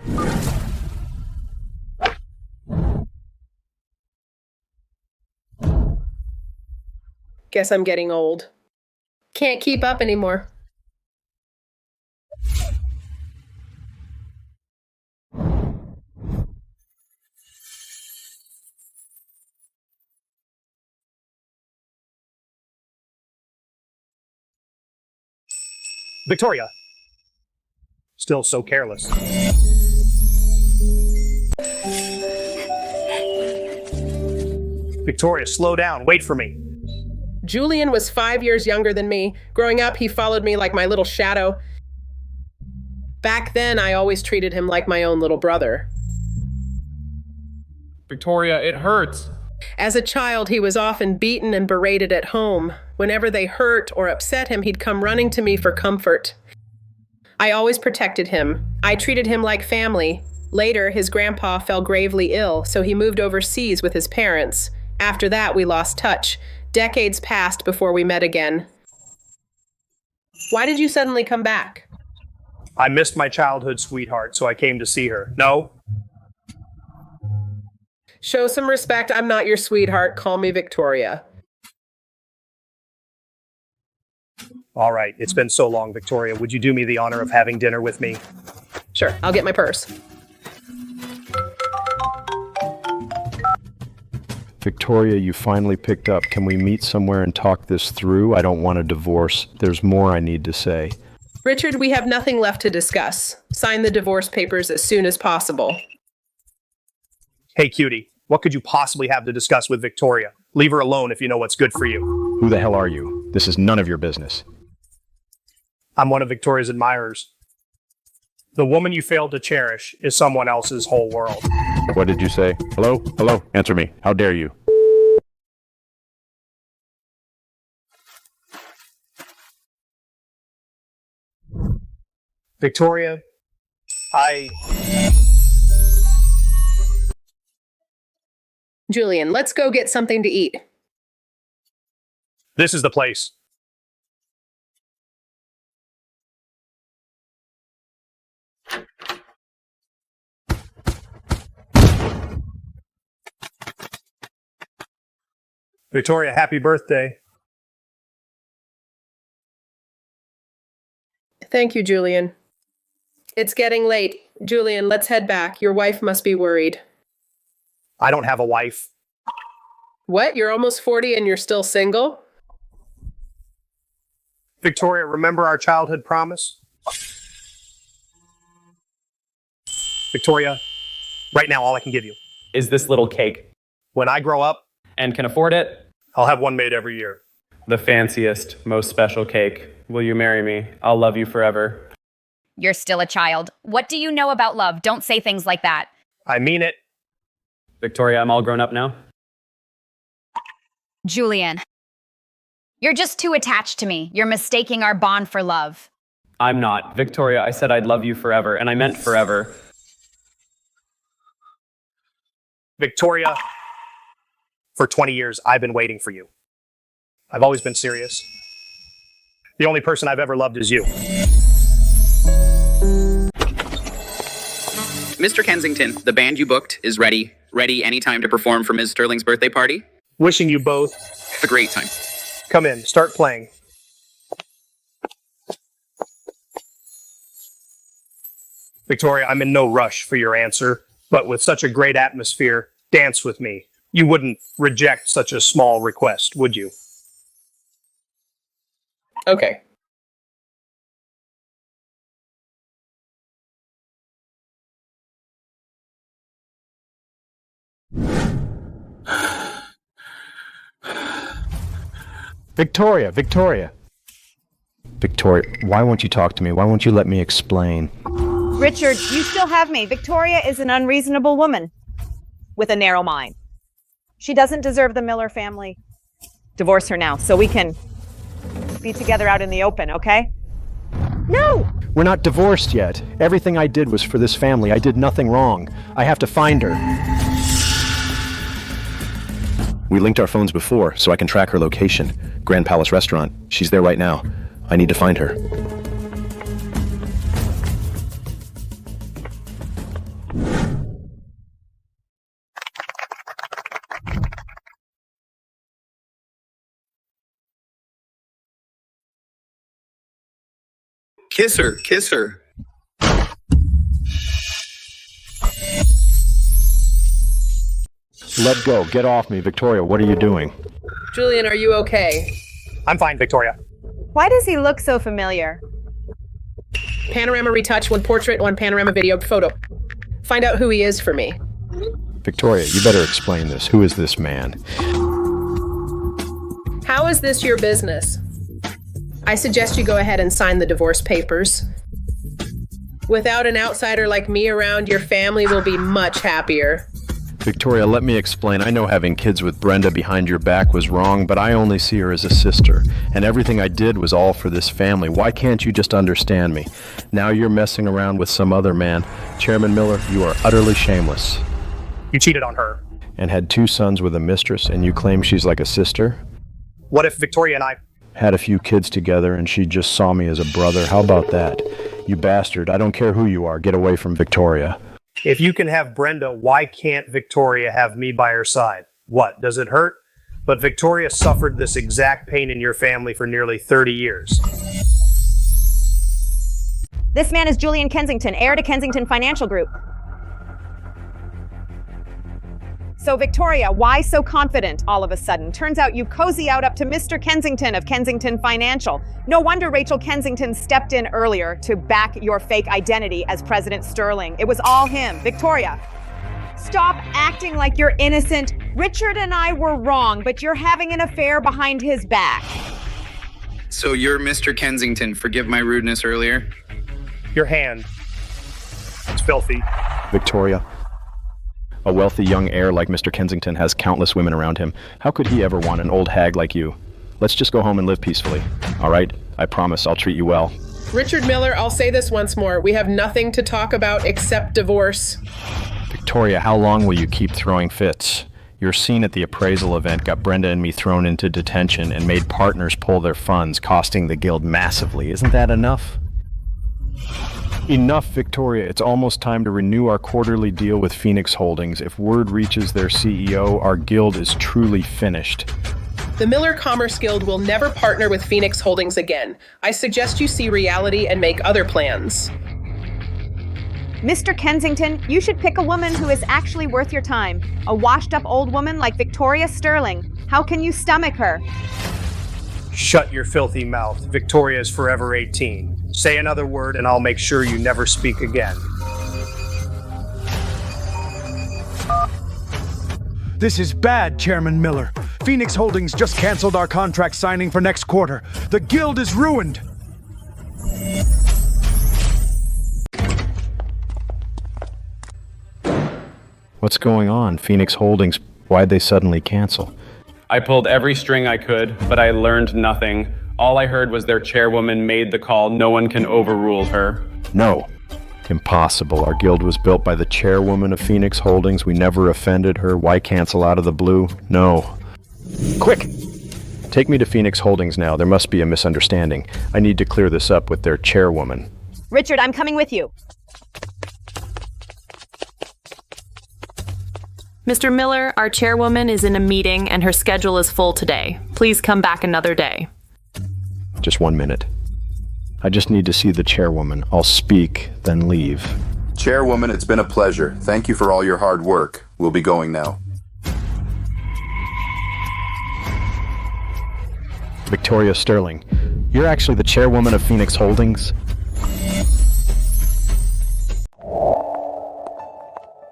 Guess I'm getting old. Can't keep up anymore. Victoria. Still so careless. Victoria, slow down. Wait for me. Julian was 5 years younger than me. Growing up, he followed me like my little shadow. Back then, I always treated him like my own little brother. Victoria, it hurts. As a child, he was often beaten and berated at home. Whenever they hurt or upset him, he'd come running to me for comfort. I always protected him. I treated him like family. Later, his grandpa fell gravely ill, so he moved overseas with his parents. After that, we lost touch. Decades passed before we met again. Why did you suddenly come back? I missed my childhood sweetheart, so I came to see her. No? Show some respect. I'm not your sweetheart. Call me Victoria. All right, it's been so long, Victoria. Would you do me the honor of having dinner with me? Sure, I'll get my purse. Victoria, you finally picked up. Can we meet somewhere and talk this through? I don't want a divorce. There's more I need to say. Richard, we have nothing left to discuss. Sign the divorce papers as soon as possible. Hey, cutie, what could you possibly have to discuss with Victoria? Leave her alone if you know what's good for you. Who the hell are you? This is none of your business. I'm one of Victoria's admirers. The woman you failed to cherish is someone else's whole world. What did you say? Hello? Hello? Answer me. How dare you? Victoria, Julian, let's go get something to eat. This is the place. Victoria, happy birthday. Thank you, Julian. It's getting late. Julian, let's head back. Your wife must be worried. I don't have a wife. What? You're almost 40 and you're still single? Victoria, remember our childhood promise? Victoria, right now all I can give you Is this little cake. When I grow up And can afford it? I'll have one made every year. The fanciest, most special cake. Will you marry me? I'll love you forever. You're still a child. What do you know about love? Don't say things like that. I mean it. Victoria, I'm all grown up now. Julian, you're just too attached to me. You're mistaking our bond for love. I'm not. Victoria, I said I'd love you forever, and I meant forever. Victoria, for 20 years, I've been waiting for you. I've always been serious. The only person I've ever loved is you. Mr. Kensington, the band you booked is ready. Ready anytime to perform for Ms. Sterling's birthday party. Wishing you both a great time. Come in, start playing. Victoria, I'm in no rush for your answer, but with such a great atmosphere, dance with me. You wouldn't reject such a small request, would you? Okay. Victoria, Victoria. Victoria, why won't you talk to me? Why won't you let me explain? Richard, you still have me. Victoria is an unreasonable woman with a narrow mind. She doesn't deserve the Miller family. Divorce her now so we can be together out in the open, okay? No! We're not divorced yet. Everything I did was for this family. I did nothing wrong. I have to find her. We linked our phones before, so I can track her location. Grand Palace Restaurant. She's there right now. I need to find her. Kiss her, kiss her. Let go. Get off me. Victoria, what are you doing? Julian, are you okay? I'm fine, Victoria. Why does he look so familiar? Panorama retouch, one portrait, one panorama video photo. Find out who he is for me. Victoria, you better explain this. Who is this man? How is this your business? I suggest you go ahead and sign the divorce papers. Without an outsider like me around, your family will be much happier. Victoria, let me explain. I know having kids with Brenda behind your back was wrong, but I only see her as a sister. And everything I did was all for this family. Why can't you just understand me? Now you're messing around with some other man. Chairman Miller, you are utterly shameless. You cheated on her. And had 2 sons with a mistress, and you claim she's like a sister? What if Victoria and I... Had a few kids together, and she just saw me as a brother. How about that? You bastard. I don't care who you are. Get away from Victoria. If you can have Brenda, why can't Victoria have me by her side? What, does it hurt? But Victoria suffered this exact pain in your family for nearly 30 years. This man is Julian Kensington, heir to Kensington Financial Group. So Victoria, why so confident all of a sudden? Turns out you cozy out up to Mr. Kensington of Kensington Financial. No wonder Rachel Kensington stepped in earlier to back your fake identity as President Sterling. It was all him. Victoria, stop acting like you're innocent. Richard and I were wrong, but you're having an affair behind his back. So you're Mr. Kensington. Forgive my rudeness earlier. Your hand. It's filthy. Victoria. A wealthy young heir like Mr. Kensington has countless women around him. How could he ever want an old hag like you? Let's just go home and live peacefully. All right? I promise I'll treat you well. Richard Miller, I'll say this once more. We have nothing to talk about except divorce. Victoria, how long will you keep throwing fits? Your scene at the appraisal event got Brenda and me thrown into detention and made partners pull their funds, costing the guild massively. Isn't that enough? Enough, Victoria. It's almost time to renew our quarterly deal with Phoenix Holdings. If word reaches their CEO, our guild is truly finished. The Miller Commerce Guild will never partner with Phoenix Holdings again. I suggest you see reality and make other plans. Mr. Kensington, you should pick a woman who is actually worth your time. A washed-up old woman like Victoria Sterling. How can you stomach her? Shut your filthy mouth. Victoria is forever 18. Say another word and I'll make sure you never speak again. This is bad, Chairman Miller. Phoenix Holdings just canceled our contract signing for next quarter. The guild is ruined. What's going on? Phoenix Holdings, why'd they suddenly cancel? I pulled every string I could, but I learned nothing. All I heard was their chairwoman made the call. No one can overrule her. No. Impossible. Our guild was built by the chairwoman of Phoenix Holdings. We never offended her. Why cancel out of the blue? No. Quick! Take me to Phoenix Holdings now. There must be a misunderstanding. I need to clear this up with their chairwoman. Richard, I'm coming with you. Mr. Miller, our chairwoman is in a meeting and her schedule is full today. Please come back another day. Just 1 minute. I just need to see the chairwoman. I'll speak, then leave. Chairwoman, it's been a pleasure. Thank you for all your hard work. We'll be going now. Victoria Sterling, you're actually the chairwoman of Phoenix Holdings?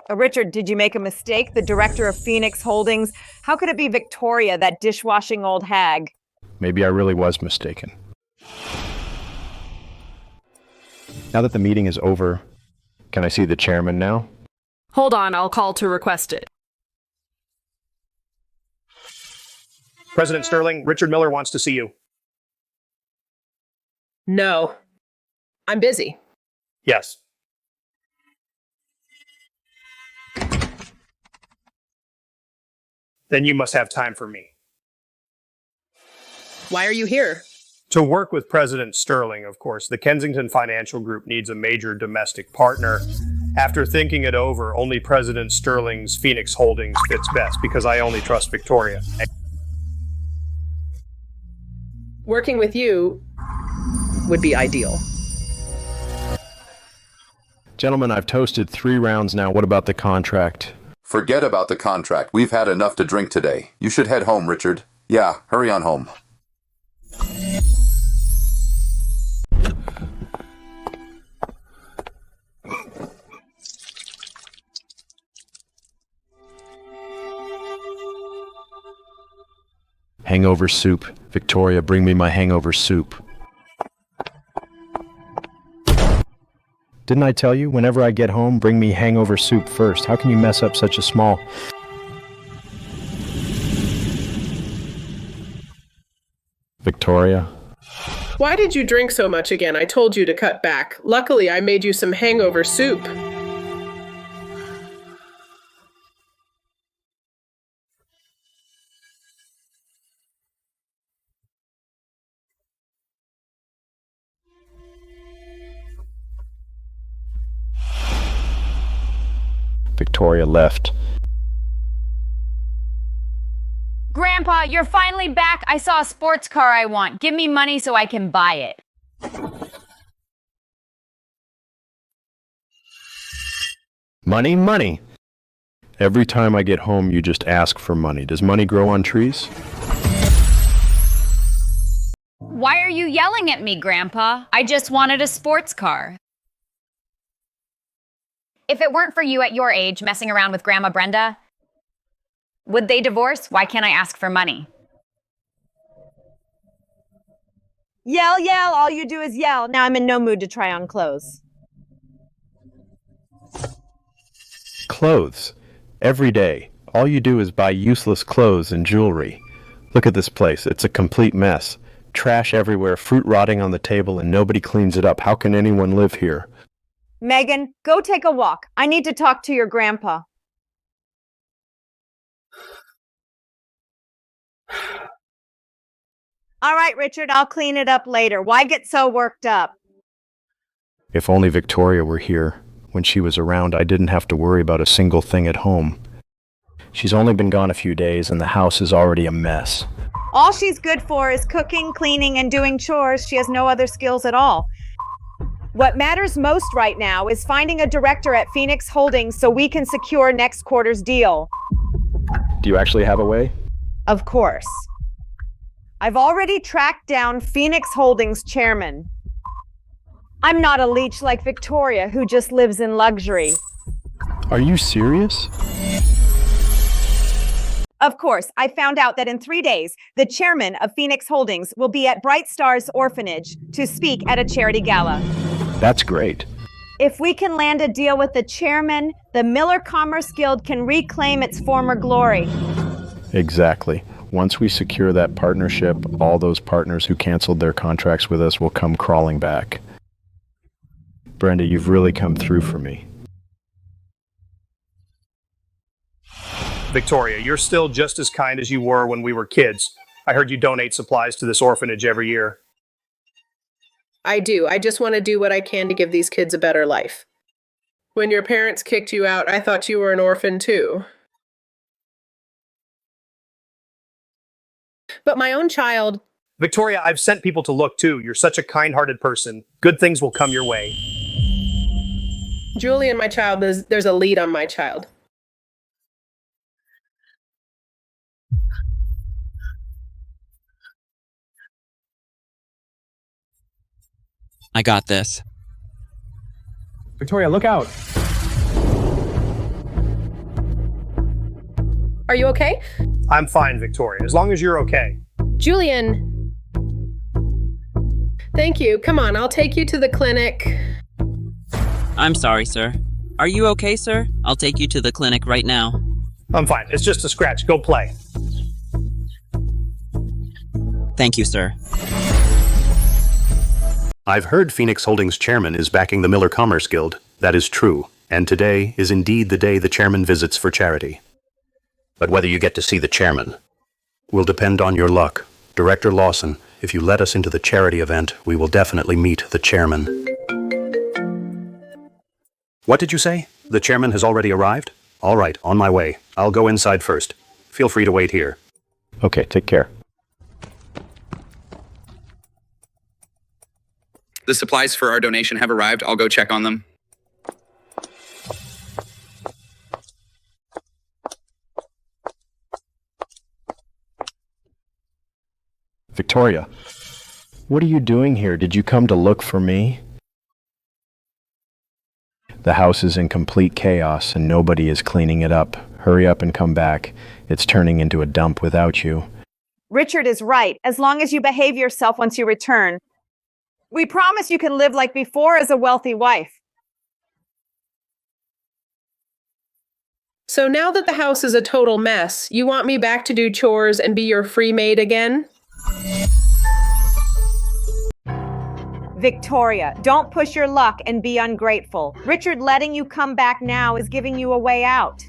Richard, did you make a mistake? The director of Phoenix Holdings? How could it be Victoria, that dishwashing old hag? Maybe I really was mistaken. Now that the meeting is over, can I see the chairman now? Hold on, I'll call to request it. President Sterling, Richard Miller wants to see you. No. I'm busy. Yes. Then you must have time for me. Why are you here? To work with President Sterling, of course. The Kensington Financial Group needs a major domestic partner. After thinking it over, only President Sterling's Phoenix Holdings fits best because I only trust Victoria. Working with you would be ideal. Gentlemen, I've toasted 3 rounds now. What about the contract? Forget about the contract. We've had enough to drink today. You should head home, Richard. Yeah, hurry on home. Hangover soup. Victoria, bring me my hangover soup. Didn't I tell you, whenever I get home, bring me hangover soup first? How can you mess up such a small... Victoria? Why did you drink so much again? I told you to cut back. Luckily, I made you some hangover soup. Victoria left. Grandpa, you're finally back. I saw a sports car I want. Give me money so I can buy it. Money, money. Every time I get home, you just ask for money. Does money grow on trees? Why are you yelling at me, Grandpa? I just wanted a sports car. If it weren't for you at your age messing around with Grandma Brenda, would they divorce? Why can't I ask for money? Yell, yell. All you do is yell. Now I'm in no mood to try on clothes. Clothes. Every day. All you do is buy useless clothes and jewelry. Look at this place. It's a complete mess. Trash everywhere, fruit rotting on the table, and nobody cleans it up. How can anyone live here? Megan, go take a walk. I need to talk to your grandpa. All right, Richard, I'll clean it up later. Why get so worked up? If only Victoria were here. When she was around, I didn't have to worry about a single thing at home. She's only been gone a few days, and the house is already a mess. All she's good for is cooking, cleaning, and doing chores. She has no other skills at all. What matters most right now is finding a director at Phoenix Holdings so we can secure next quarter's deal. Do you actually have a way? Of course. I've already tracked down Phoenix Holdings chairman. I'm not a leech like Victoria, who just lives in luxury. Are you serious? Of course, I found out that in 3 days, the chairman of Phoenix Holdings will be at Bright Stars Orphanage to speak at a charity gala. That's great. If we can land a deal with the chairman, the Miller Commerce Guild can reclaim its former glory. Exactly. Once we secure that partnership, all those partners who canceled their contracts with us will come crawling back. Brenda, you've really come through for me. Victoria, you're still just as kind as you were when we were kids. I heard you donate supplies to this orphanage every year. I do. I just want to do what I can to give these kids a better life. When your parents kicked you out, I thought you were an orphan too. But my own child... Victoria, I've sent people to look too. You're such a kind-hearted person. Good things will come your way. Julie and my child, there's a lead on my child. I got this. Victoria, look out. Are you okay? I'm fine, Victoria, as long as you're okay. Julian. Thank you. Come on, I'll take you to the clinic. I'm sorry, sir. Are you okay, sir? I'll take you to the clinic right now. I'm fine. It's just a scratch. Go play. Thank you, sir. I've heard Phoenix Holdings chairman is backing the Miller Commerce Guild. That is true, and today is indeed the day the chairman visits for charity. But whether you get to see the chairman will depend on your luck. Director Lawson, if you let us into the charity event, we will definitely meet the chairman. What did you say? The chairman has already arrived? All right, on my way. I'll go inside first. Feel free to wait here. Okay, take care. The supplies for our donation have arrived. I'll go check on them. Victoria, what are you doing here? Did you come to look for me? The house is in complete chaos and nobody is cleaning it up. Hurry up and come back. It's turning into a dump without you. Richard is right. As long as you behave yourself once you return, we promise you can live like before as a wealthy wife. So now that the house is a total mess, you want me back to do chores and be your free maid again? Victoria, don't push your luck and be ungrateful. Richard letting you come back now is giving you a way out.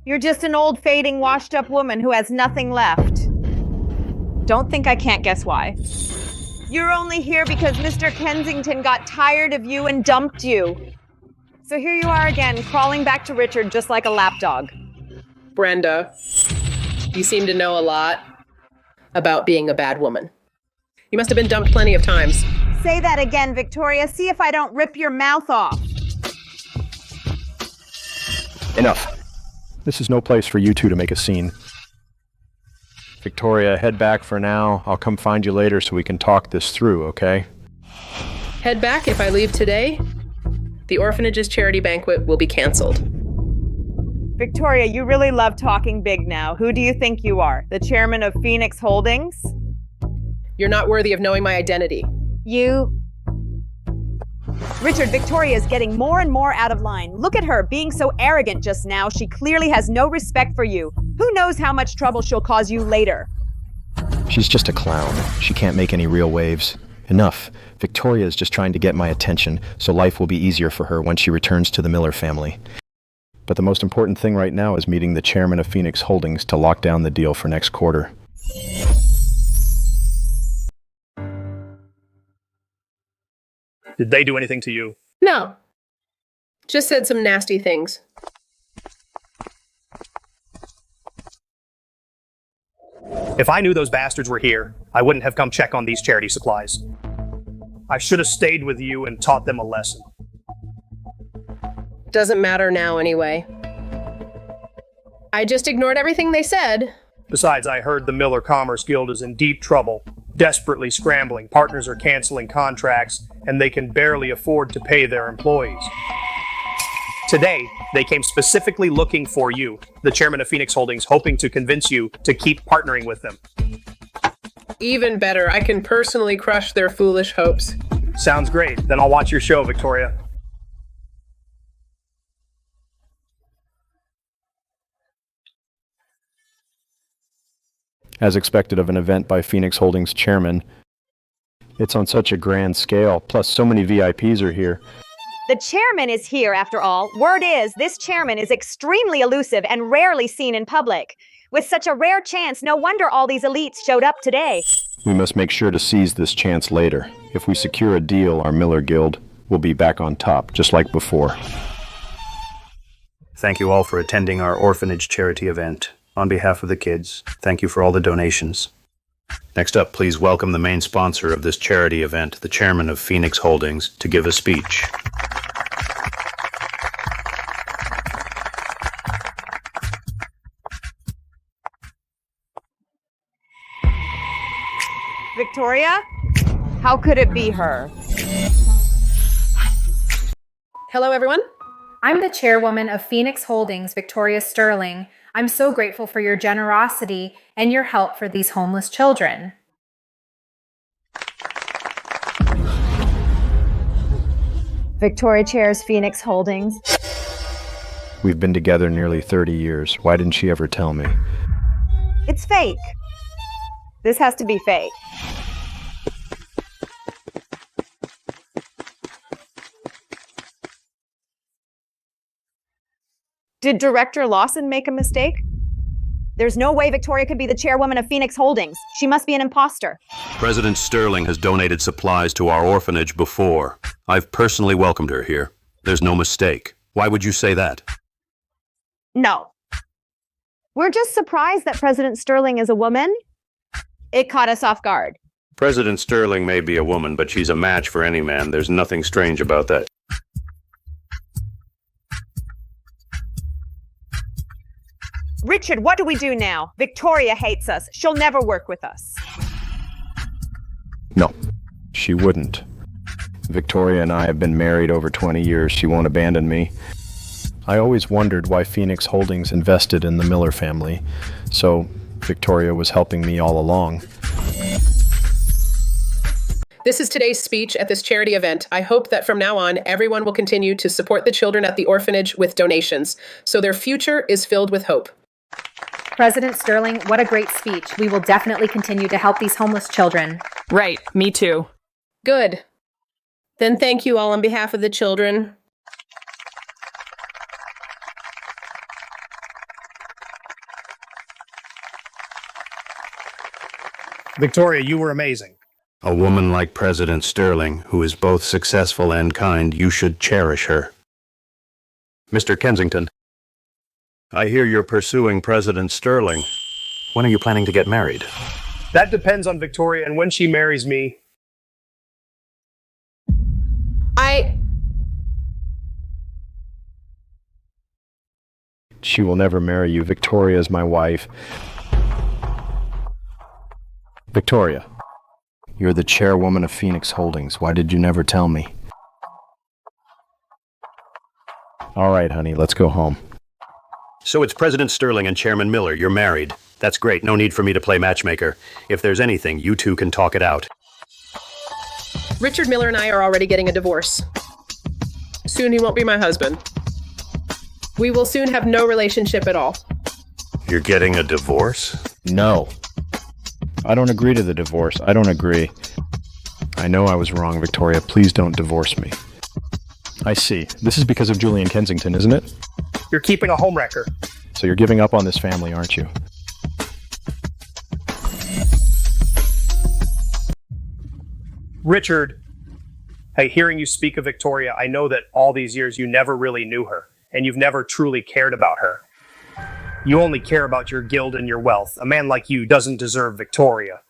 You're just an old, fading, washed-up woman who has nothing left. Don't think I can't guess why. You're only here because Mr. Kensington got tired of you and dumped you. So here you are again, crawling back to Richard just like a lapdog. Brenda, you seem to know a lot about being a bad woman. You must have been dumped plenty of times. Say that again, Victoria. See if I don't rip your mouth off. Enough. This is no place for you two to make a scene. Victoria, head back for now. I'll come find you later so we can talk this through, okay? Head back if I leave today. The orphanage's charity banquet will be canceled. Victoria, you really love talking big now. Who do you think you are? The chairman of Phoenix Holdings? You're not worthy of knowing my identity. Richard, Victoria is getting more and more out of line. Look at her, being so arrogant just now. She clearly has no respect for you. Who knows how much trouble she'll cause you later? She's just a clown. She can't make any real waves. Enough. Victoria is just trying to get my attention, so life will be easier for her when she returns to the Miller family. But the most important thing right now is meeting the chairman of Phoenix Holdings to lock down the deal for next quarter. Did they do anything to you? No. Just said some nasty things. If I knew those bastards were here, I wouldn't have come check on these charity supplies. I should have stayed with you and taught them a lesson. Doesn't matter now anyway. I just ignored everything they said. Besides, I heard the Miller Commerce Guild is in deep trouble, desperately scrambling. Partners are canceling contracts, and they can barely afford to pay their employees. Today, they came specifically looking for you, the chairman of Phoenix Holdings, hoping to convince you to keep partnering with them. Even better, I can personally crush their foolish hopes. Sounds great. Then I'll watch your show, Victoria. As expected of an event by Phoenix Holdings chairman, it's on such a grand scale, plus so many VIPs are here. The chairman is here, after all. Word is, this chairman is extremely elusive and rarely seen in public. With such a rare chance, no wonder all these elites showed up today. We must make sure to seize this chance later. If we secure a deal, our Miller Guild will be back on top, just like before. Thank you all for attending our orphanage charity event. On behalf of the kids, thank you for all the donations. Next up, please welcome the main sponsor of this charity event, the chairman of Phoenix Holdings, to give a speech. Victoria? How could it be her? Hello, everyone. I'm the chairwoman of Phoenix Holdings, Victoria Sterling. I'm so grateful for your generosity and your help for these homeless children. Victoria chairs Phoenix Holdings. We've been together nearly 30 years. Why didn't she ever tell me? It's fake. This has to be fake. Did Director Lawson make a mistake? There's no way Victoria could be the chairwoman of Phoenix Holdings. She must be an imposter. President Sterling has donated supplies to our orphanage before. I've personally welcomed her here. There's no mistake. Why would you say that? No. We're just surprised that President Sterling is a woman. It caught us off guard. President Sterling may be a woman, but she's a match for any man. There's nothing strange about that. Richard, what do we do now? Victoria hates us. She'll never work with us. No, she wouldn't. Victoria and I have been married over 20 years. She won't abandon me. I always wondered why Phoenix Holdings invested in the Miller family, so Victoria was helping me all along. This is today's speech at this charity event. I hope that from now on, everyone will continue to support the children at the orphanage with donations, so their future is filled with hope. President Sterling, what a great speech. We will definitely continue to help these homeless children. Right, me too. Good. Then thank you all on behalf of the children. Victoria, you were amazing. A woman like President Sterling, who is both successful and kind, you should cherish her. Mr. Kensington, I hear you're pursuing President Sterling. When are you planning to get married? That depends on Victoria, and when she marries me... She will never marry you. Victoria is my wife. Victoria, you're the chairwoman of Phoenix Holdings. Why did you never tell me? All right, honey, let's go home. So it's President Sterling and Chairman Miller. You're married. That's great. No need for me to play matchmaker. If there's anything, you two can talk it out. Richard Miller and I are already getting a divorce. Soon he won't be my husband. We will soon have no relationship at all. You're getting a divorce? No. I don't agree to the divorce. I don't agree. I know I was wrong, Victoria. Please don't divorce me. I see. This is because of Julian Kensington, isn't it? You're keeping a homewrecker. So you're giving up on this family, aren't you? Richard, hey, hearing you speak of Victoria, I know that all these years you never really knew her, and you've never truly cared about her. You only care about your guild and your wealth. A man like you doesn't deserve Victoria.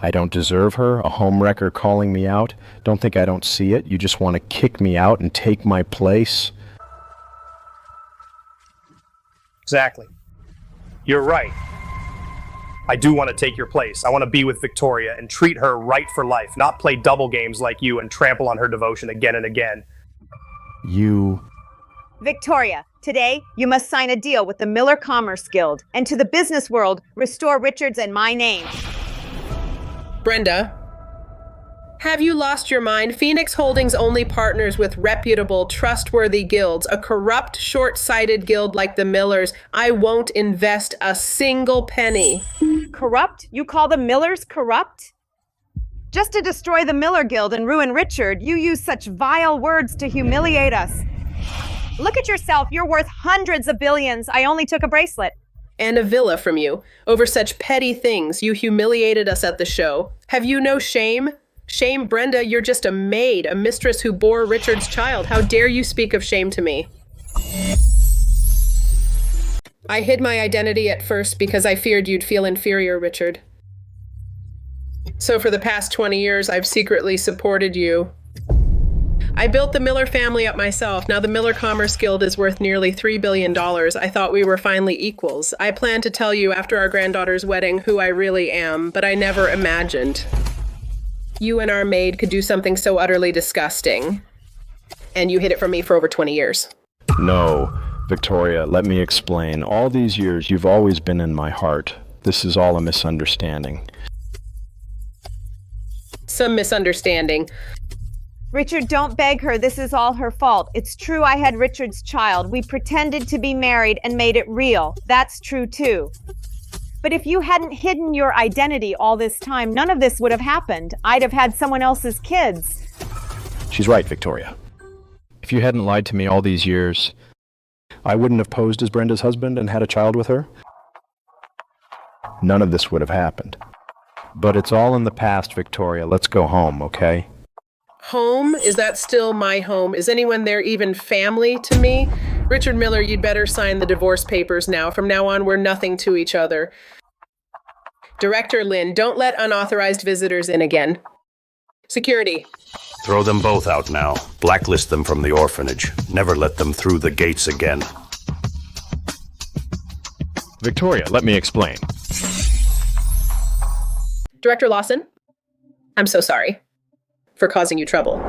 I don't deserve her? A homewrecker calling me out? Don't think I don't see it. You just want to kick me out and take my place? Exactly. You're right. I do want to take your place. I want to be with Victoria and treat her right for life, not play double games like you and trample on her devotion again and again. You... Victoria, today you must sign a deal with the Miller Commerce Guild and to the business world, restore Richard's and my name. Brenda, have you lost your mind? Phoenix Holdings only partners with reputable, trustworthy guilds. A corrupt, short-sighted guild like the Millers, I won't invest a single penny. Corrupt? You call the Millers corrupt? Just to destroy the Miller Guild and ruin Richard, you use such vile words to humiliate us. Look at yourself. You're worth hundreds of billions. I only took a bracelet. And a villa from you. Over such petty things, you humiliated us at the show. Have you no shame? Shame, Brenda, you're just a maid, a mistress who bore Richard's child. How dare you speak of shame to me? I hid my identity at first because I feared you'd feel inferior, Richard. So for the past 20 years, I've secretly supported you. I built the Miller family up myself. Now the Miller Commerce Guild is worth nearly $3 billion. I thought we were finally equals. I planned to tell you after our granddaughter's wedding who I really am, but I never imagined you and our maid could do something so utterly disgusting. And you hid it from me for over 20 years. No, Victoria, let me explain. All these years, you've always been in my heart. This is all a misunderstanding. Some misunderstanding. Richard, don't beg her. This is all her fault. It's true I had Richard's child. We pretended to be married and made it real. That's true too. But if you hadn't hidden your identity all this time, none of this would have happened. I'd have had someone else's kids. She's right, Victoria. If you hadn't lied to me all these years, I wouldn't have posed as Brenda's husband and had a child with her. None of this would have happened. But it's all in the past, Victoria. Let's go home, okay? Home? Is that still my home? Is anyone there even family to me? Richard Miller, you'd better sign the divorce papers now. From now on, we're nothing to each other. Director Lynn, don't let unauthorized visitors in again. Security. Throw them both out now. Blacklist them from the orphanage. Never let them through the gates again. Victoria, let me explain. Director Lawson, I'm so sorry for causing you trouble.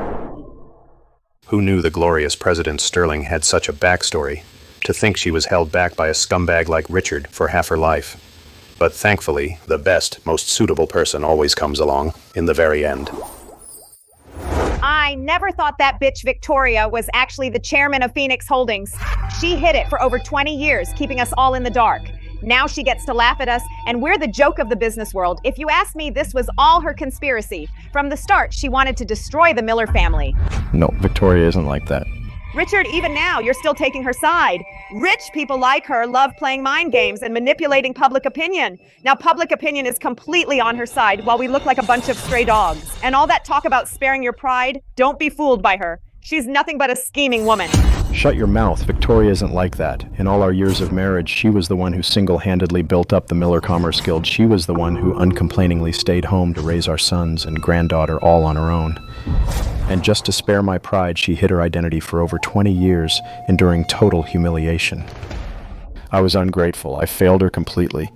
Who knew the glorious President Sterling had such a backstory? To think she was held back by a scumbag like Richard for half her life. But thankfully, the best, most suitable person always comes along in the very end. I never thought that bitch Victoria was actually the chairman of Phoenix Holdings. She hid it for over 20 years, keeping us all in the dark. Now she gets to laugh at us, and we're the joke of the business world. If you ask me, this was all her conspiracy. From the start, she wanted to destroy the Miller family. No, Victoria isn't like that. Richard, even now, you're still taking her side. Rich people like her love playing mind games and manipulating public opinion. Now, public opinion is completely on her side while we look like a bunch of stray dogs. And all that talk about sparing your pride, don't be fooled by her. She's nothing but a scheming woman. Shut your mouth. Victoria isn't like that. In all our years of marriage, she was the one who single-handedly built up the Miller Commerce Guild. She was the one who uncomplainingly stayed home to raise our sons and granddaughter all on her own. And just to spare my pride, she hid her identity for over 20 years, enduring total humiliation. I was ungrateful. I failed her completely.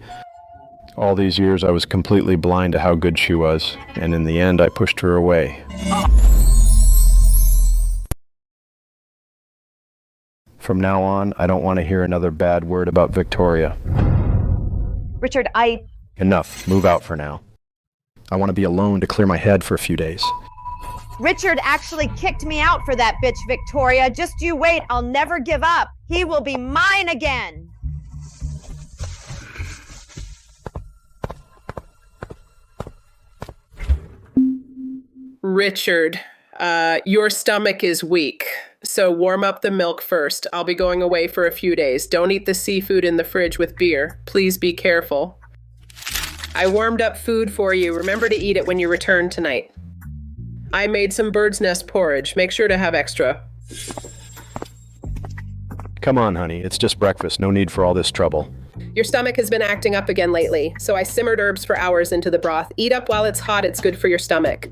All these years, I was completely blind to how good she was, and in the end, I pushed her away. From now on, I don't want to hear another bad word about Victoria. Richard, Enough. Move out for now. I want to be alone to clear my head for a few days. Richard actually kicked me out for that bitch Victoria. Just you wait, I'll never give up. He will be mine again. Richard, your stomach is weak, so warm up the milk first. I'll be going away for a few days. Don't eat the seafood in the fridge with beer. Please be careful. I warmed up food for you. Remember to eat it when you return tonight. I made some bird's nest porridge. Make sure to have extra. Come on, honey. It's just breakfast. No need for all this trouble. Your stomach has been acting up again lately, so I simmered herbs for hours into the broth. Eat up while it's hot. It's good for your stomach.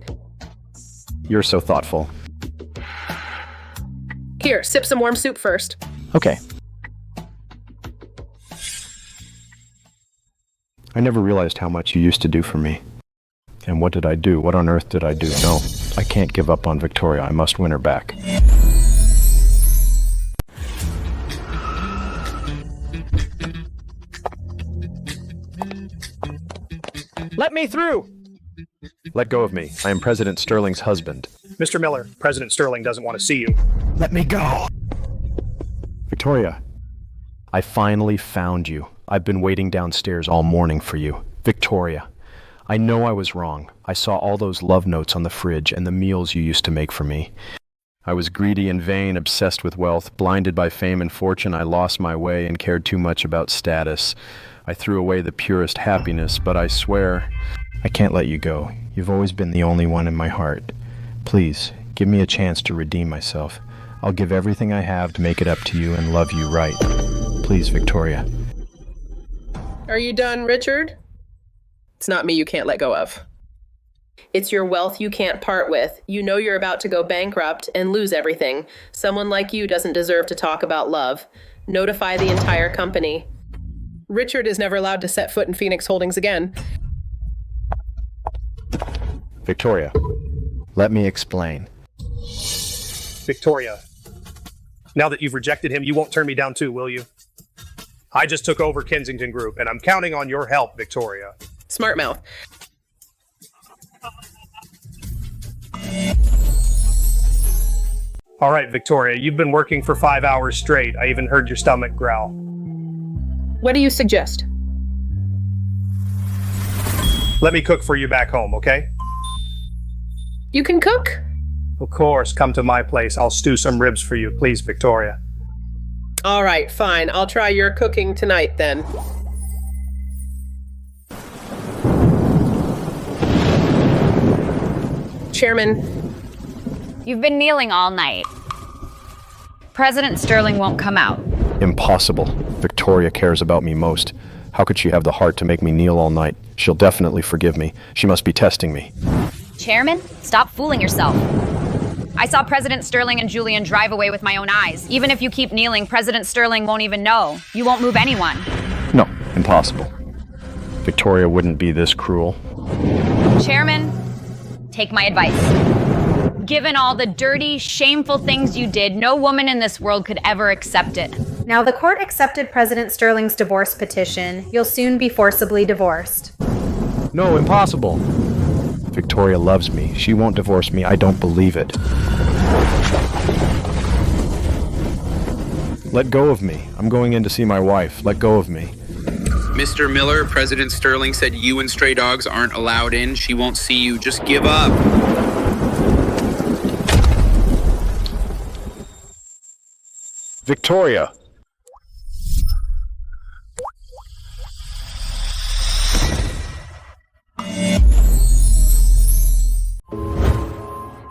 You're so thoughtful. Here, sip some warm soup first. Okay. I never realized how much you used to do for me. And what did I do? What on earth did I do? No, I can't give up on Victoria. I must win her back. Let me through! Let go of me. I am President Sterling's husband. Mr. Miller, President Sterling doesn't want to see you. Let me go! Victoria, I finally found you. I've been waiting downstairs all morning for you. Victoria, I know I was wrong. I saw all those love notes on the fridge and the meals you used to make for me. I was greedy and vain, obsessed with wealth, blinded by fame and fortune. I lost my way and cared too much about status. I threw away the purest happiness, but I swear I can't let you go. You've always been the only one in my heart. Please, give me a chance to redeem myself. I'll give everything I have to make it up to you and love you right. Please, Victoria. Are you done, Richard? It's not me you can't let go of. It's your wealth you can't part with. You know you're about to go bankrupt and lose everything. Someone like you doesn't deserve to talk about love. Notify the entire company. Richard is never allowed to set foot in Phoenix Holdings again. Victoria, let me explain. Victoria, now that you've rejected him, you won't turn me down too, will you? I just took over Kensington Group, and I'm counting on your help, Victoria. Smart mouth. All right, Victoria, you've been working for 5 hours straight. I even heard your stomach growl. What do you suggest? Let me cook for you back home, okay? You can cook? Of course, come to my place. I'll stew some ribs for you, please, Victoria. All right, fine. I'll try your cooking tonight then. Chairman. You've been kneeling all night. President Sterling won't come out. Impossible. Victoria cares about me most. How could she have the heart to make me kneel all night? She'll definitely forgive me. She must be testing me. Chairman, stop fooling yourself. I saw President Sterling and Julian drive away with my own eyes. Even if you keep kneeling, President Sterling won't even know. You won't move anyone. No, impossible. Victoria wouldn't be this cruel. Chairman, take my advice. Given all the dirty, shameful things you did, no woman in this world could ever accept it. Now the court accepted President Sterling's divorce petition. You'll soon be forcibly divorced. No, impossible. Victoria loves me. She won't divorce me. I don't believe it. Let go of me. I'm going in to see my wife. Let go of me. Mr. Miller, President Sterling said you and stray dogs aren't allowed in. She won't see you. Just give up. Victoria!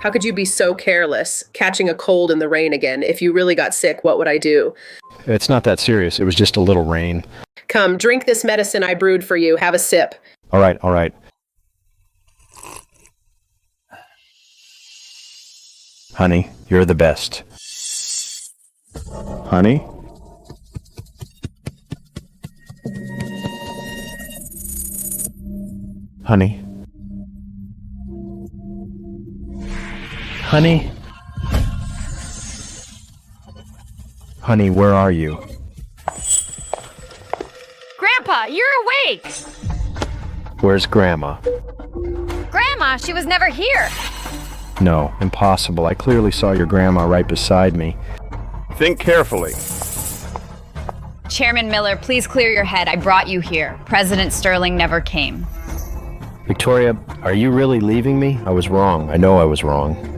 How could you be so careless, catching a cold in the rain again? If you really got sick, what would I do? It's not that serious. It was just a little rain. Come, drink this medicine I brewed for you. Have a sip. All right, all right. Honey, you're the best. Honey? Honey? Honey? Honey, where are you? Grandpa, you're awake! Where's Grandma? Grandma, she was never here. No, impossible. I clearly saw your grandma right beside me. Think carefully. Chairman Miller, please clear your head. I brought you here. President Sterling never came. Victoria, are you really leaving me? I was wrong. I know I was wrong.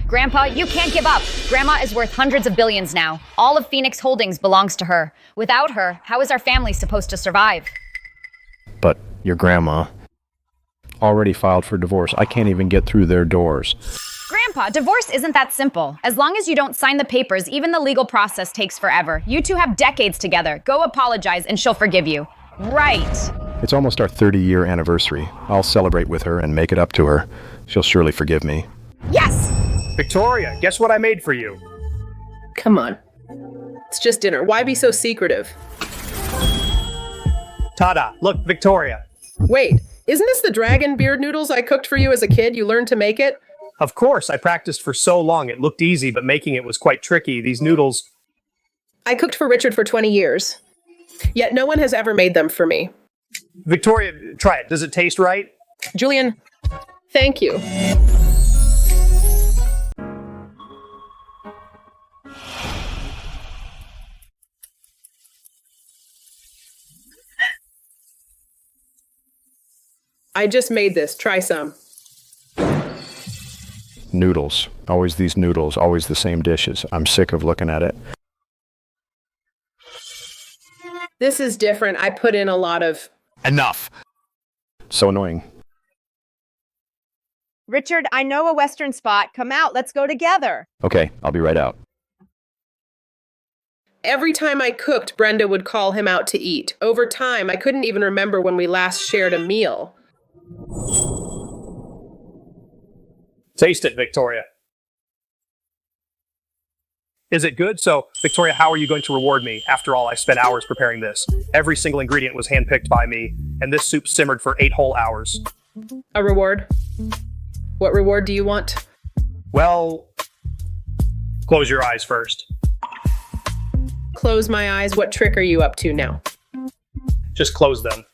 Grandpa, you can't give up. Grandma is worth hundreds of billions now. All of Phoenix Holdings belongs to her. Without her, how is our family supposed to survive? But your grandma already filed for divorce. I can't even get through their doors. Grandpa, divorce isn't that simple. As long as you don't sign the papers, even the legal process takes forever. You two have decades together. Go apologize and she'll forgive you. Right. It's almost our 30-year anniversary. I'll celebrate with her and make it up to her. She'll surely forgive me. Yes! Victoria, guess what I made for you? Come on. It's just dinner. Why be so secretive? Ta-da! Look, Victoria. Wait, isn't this the dragon beard noodles I cooked for you as a kid? You learned to make it? Of course, I practiced for so long. It looked easy, but making it was quite tricky. These noodles... I cooked for Richard for 20 years. Yet no one has ever made them for me. Victoria, try it. Does it taste right? Julian, thank you. I just made this. Try some. Noodles. Always these noodles. Always the same dishes. I'm sick of looking at it. This is different. I put in a lot of... Enough! So annoying. Richard, I know a Western spot. Come out. Let's go together. Okay, I'll be right out. Every time I cooked, Brenda would call him out to eat. Over time, I couldn't even remember when we last shared a meal. Taste it, Victoria. Is it good? So, Victoria, how are you going to reward me? After all, I spent hours preparing this. Every single ingredient was handpicked by me, and this soup simmered for 8 whole hours. A reward? What reward do you want? Well, close your eyes first. Close my eyes. What trick are you up to now? Just close them.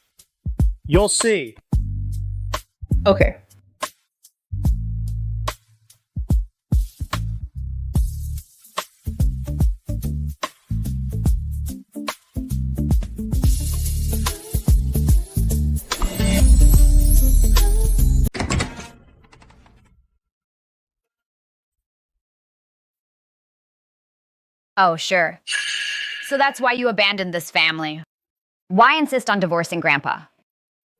You'll see. Okay. Oh, sure. So that's why you abandoned this family. Why insist on divorcing Grandpa?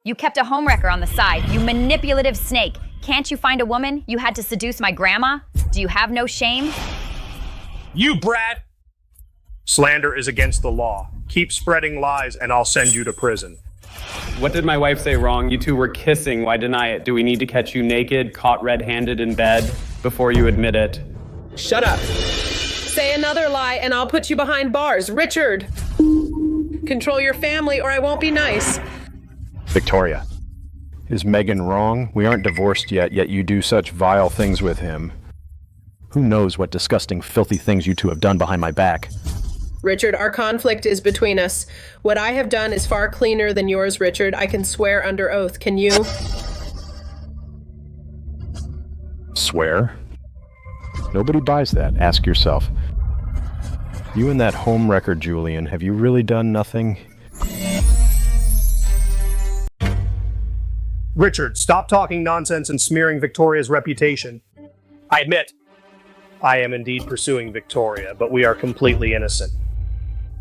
You kept a homewrecker on the side, you manipulative snake. Can't you find a woman? You had to seduce my grandma? Do you have no shame? You brat! Slander is against the law. Keep spreading lies and I'll send you to prison. What did my wife say wrong? You two were kissing. Why deny it? Do we need to catch you naked, caught red-handed in bed, before you admit it? Shut up. Say another lie and I'll put you behind bars. Richard! Control your family or I won't be nice. Victoria, is Megan wrong? We aren't divorced yet you do such vile things with him. Who knows what disgusting, filthy things you two have done behind my back? Richard, our conflict is between us. What I have done is far cleaner than yours, Richard. I can swear under oath. Can you? Swear? Nobody buys that. Ask yourself. You and that home wrecker, Julian, have you really done nothing? Richard, stop talking nonsense and smearing Victoria's reputation. I admit, I am indeed pursuing Victoria, but we are completely innocent.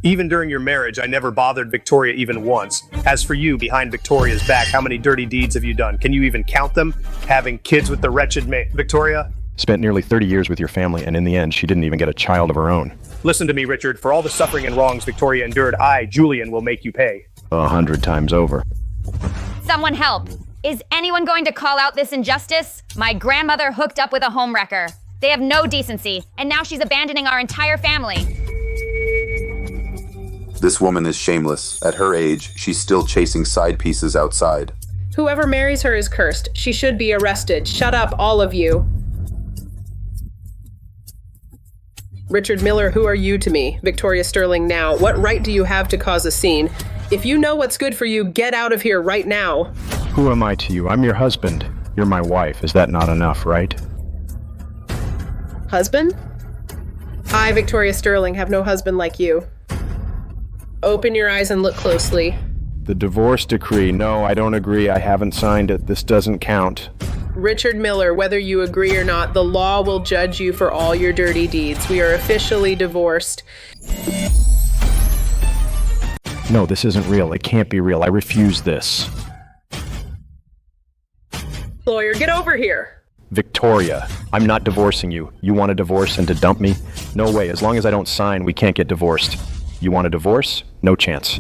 Even during your marriage, I never bothered Victoria even once. As for you, behind Victoria's back, how many dirty deeds have you done? Can you even count them? Having kids with the wretched Victoria? Spent nearly 30 years with your family, and in the end, she didn't even get a child of her own. Listen to me, Richard. For all the suffering and wrongs Victoria endured, I, Julian, will make you pay. 100 times over. Someone help! Is anyone going to call out this injustice? My grandmother hooked up with a homewrecker. They have no decency, and now she's abandoning our entire family. This woman is shameless. At her age, she's still chasing side pieces outside. Whoever marries her is cursed. She should be arrested. Shut up, all of you. Richard Miller, who are you to me? Victoria Sterling now. What right do you have to cause a scene? If you know what's good for you, get out of here right now. Who am I to you? I'm your husband. You're my wife. Is that not enough, right? Husband? I, Victoria Sterling, have no husband like you. Open your eyes and look closely. The divorce decree. No, I don't agree. I haven't signed it. This doesn't count. Richard Miller, whether you agree or not, the law will judge you for all your dirty deeds. We are officially divorced. No, this isn't real. It can't be real. I refuse this. Lawyer, get over here. Victoria, I'm not divorcing you. You want a divorce and to dump me? No way. As long as I don't sign, we can't get divorced. You want a divorce? No chance.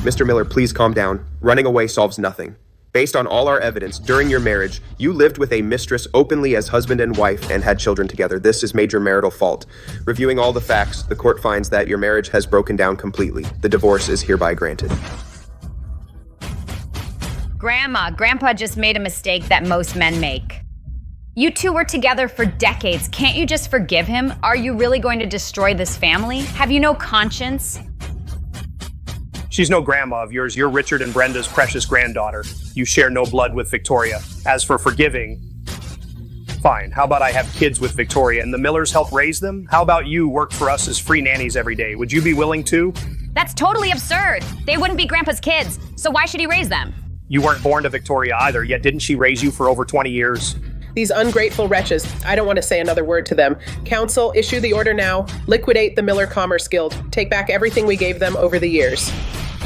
Mr. Miller, please calm down. Running away solves nothing. Based on all our evidence, during your marriage, you lived with a mistress openly as husband and wife and had children together. This is major marital fault. Reviewing all the facts, the court finds that your marriage has broken down completely. The divorce is hereby granted. Grandpa just made a mistake that most men make. You two were together for decades. Can't you just forgive him? Are you really going to destroy this family? Have you no conscience? She's no grandma of yours. You're Richard and Brenda's precious granddaughter. You share no blood with Victoria. As for forgiving, fine. How about I have kids with Victoria and the Millers help raise them? How about you work for us as free nannies every day? Would you be willing to? That's totally absurd. They wouldn't be Grandpa's kids, so why should he raise them? You weren't born to Victoria either, yet didn't she raise you for over 20 years? These ungrateful wretches, I don't want to say another word to them. Council, issue the order now. Liquidate the Miller Commerce Guild. Take back everything we gave them over the years.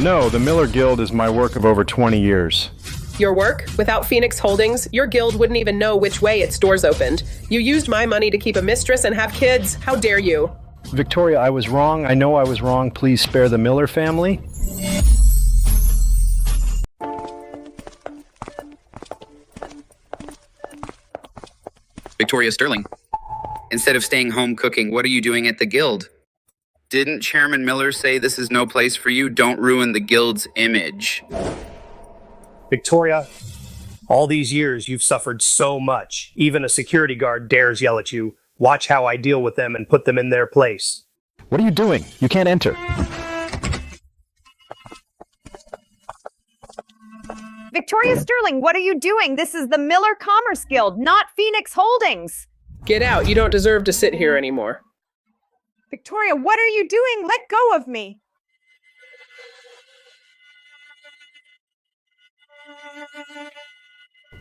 No, the Miller Guild is my work of over 20 years. Your work? Without Phoenix Holdings, your guild wouldn't even know which way its doors opened. You used my money to keep a mistress and have kids. How dare you? Victoria, I was wrong. I know I was wrong. Please spare the Miller family. Victoria Sterling, instead of staying home cooking, what are you doing at the guild? Didn't Chairman Miller say this is no place for you? Don't ruin the guild's image. Victoria, all these years you've suffered so much. Even a security guard dares yell at you. Watch how I deal with them and put them in their place. What are you doing? You can't enter. Victoria Sterling, what are you doing? This is the Miller Commerce Guild, not Phoenix Holdings. Get out. You don't deserve to sit here anymore. Victoria, what are you doing? Let go of me.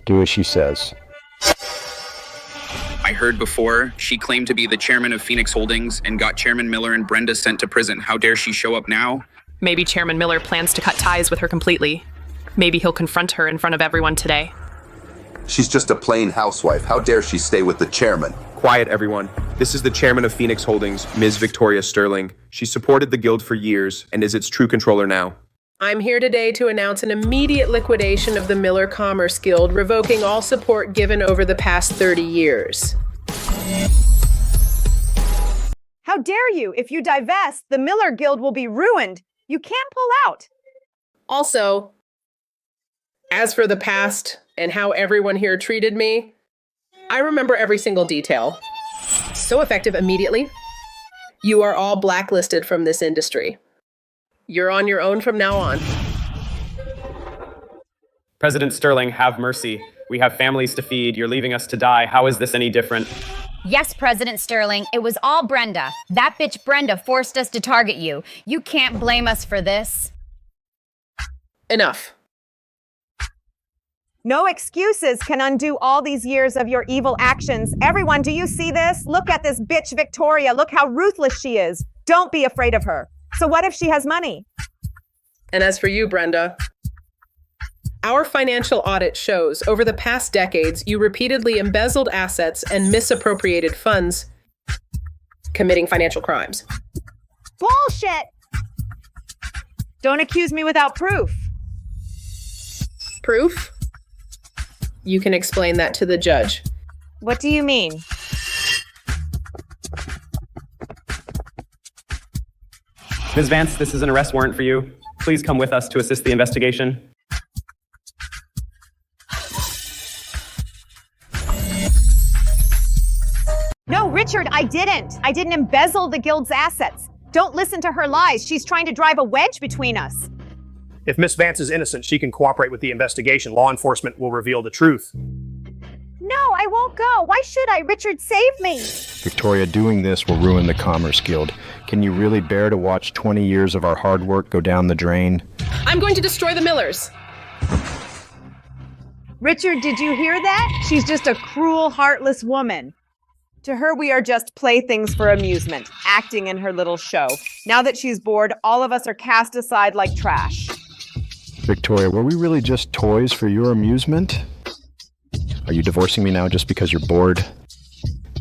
Do as she says. I I heard before she claimed to be the chairman of Phoenix Holdings and got Chairman Miller and Brenda sent to prison. How dare she show up now? Maybe Chairman Miller plans to cut ties with her completely. Maybe he'll confront her in front of everyone today. She's just a plain housewife. How dare she stay with the chairman? Quiet, everyone. This is the chairman of Phoenix Holdings, Ms. Victoria Sterling. She supported the guild for years and is its true controller now. I'm here today to announce an immediate liquidation of the Miller Commerce Guild, revoking all support given over the past 30 years. How dare you? If you divest, the Miller Guild will be ruined. You can't pull out. Also, as for the past and how everyone here treated me, I remember every single detail. So effective immediately. You are all blacklisted from this industry. You're on your own from now on. President Sterling, have mercy. We have families to feed. You're leaving us to die. How is this any different? Yes, President Sterling, it was all Brenda. That bitch Brenda forced us to target you. You can't blame us for this. Enough. No excuses can undo all these years of your evil actions. Everyone, do you see this? Look at this bitch Victoria. Look how ruthless she is. Don't be afraid of her. So what if she has money? And as for you, Brenda, our financial audit shows over the past decades, you repeatedly embezzled assets and misappropriated funds, committing financial crimes. Bullshit! Don't accuse me without proof. Proof? You can explain that to the judge. What do you mean? Ms. Vance, this is an arrest warrant for you. Please come with us to assist the investigation. No, Richard, I didn't. I didn't embezzle the guild's assets. Don't listen to her lies. She's trying to drive a wedge between us. If Miss Vance is innocent, she can cooperate with the investigation. Law enforcement will reveal the truth. No, I won't go. Why should I? Richard, save me. Victoria, doing this will ruin the Commerce Guild. Can you really bear to watch 20 years of our hard work go down the drain? I'm going to destroy the Millers. Richard, did you hear that? She's just a cruel, heartless woman. To her, we are just playthings for amusement, acting in her little show. Now that she's bored, all of us are cast aside like trash. Victoria, were we really just toys for your amusement? Are you divorcing me now just because you're bored?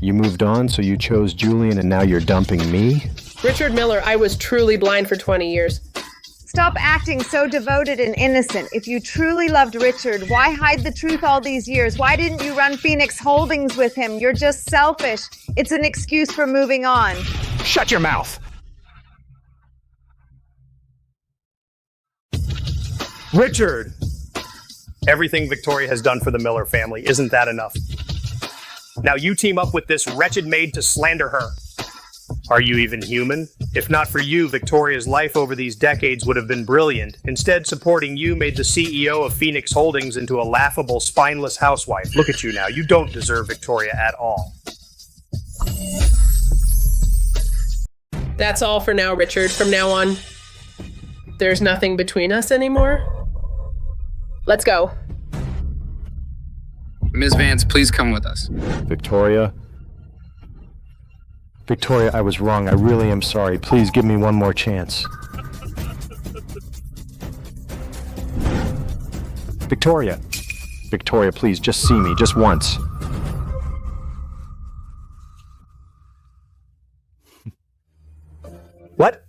You moved on, so you chose Julian, and now you're dumping me? Richard Miller, I was truly blind for 20 years. Stop acting so devoted and innocent. If you truly loved Richard, why hide the truth all these years? Why didn't you run Phoenix Holdings with him? You're just selfish. It's an excuse for moving on. Shut your mouth! Richard! Everything Victoria has done for the Miller family, isn't that enough? Now you team up with this wretched maid to slander her. Are you even human? If not for you, Victoria's life over these decades would have been brilliant. Instead, supporting you made the CEO of Phoenix Holdings into a laughable, spineless housewife. Look at you now. You don't deserve Victoria at all. That's all for now, Richard. From now on, there's nothing between us anymore. Let's go. Ms. Vance, please come with us. Victoria? Victoria, I was wrong. I really am sorry. Please give me one more chance. Victoria. Victoria, please, just see me, just once. What?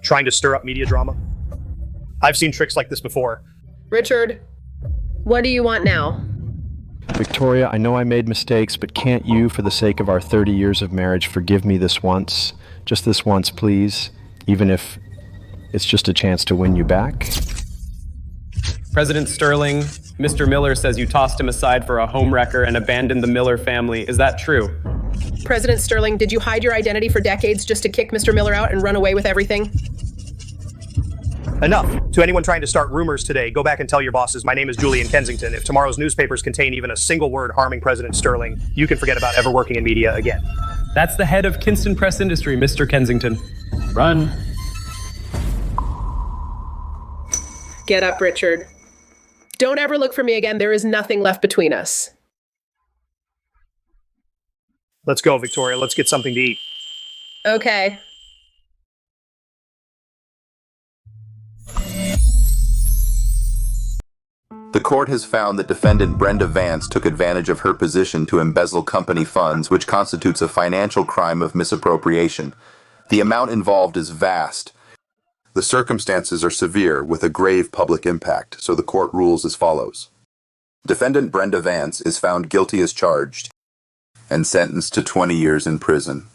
Trying to stir up media drama? I've seen tricks like this before. Richard, what do you want now? Victoria, I know I made mistakes, but can't you, for the sake of our 30 years of marriage, forgive me this once? Just this once, please, even if it's just a chance to win you back? President Sterling, Mr. Miller says you tossed him aside for a homewrecker and abandoned the Miller family. Is that true? President Sterling, did you hide your identity for decades just to kick Mr. Miller out and run away with everything? Enough. To anyone trying to start rumors today, go back and tell your bosses, my name is Julian Kensington. If tomorrow's newspapers contain even a single word harming President Sterling, you can forget about ever working in media again. That's the head of Kinston Press Industry, Mr. Kensington. Run. Get up, Richard. Don't ever look for me again. There is nothing left between us. Let's go, Victoria. Let's get something to eat. Okay. The court has found that defendant Brenda Vance took advantage of her position to embezzle company funds, which constitutes a financial crime of misappropriation. The amount involved is vast. The circumstances are severe with a grave public impact, so the court rules as follows. Defendant Brenda Vance is found guilty as charged and sentenced to 20 years in prison.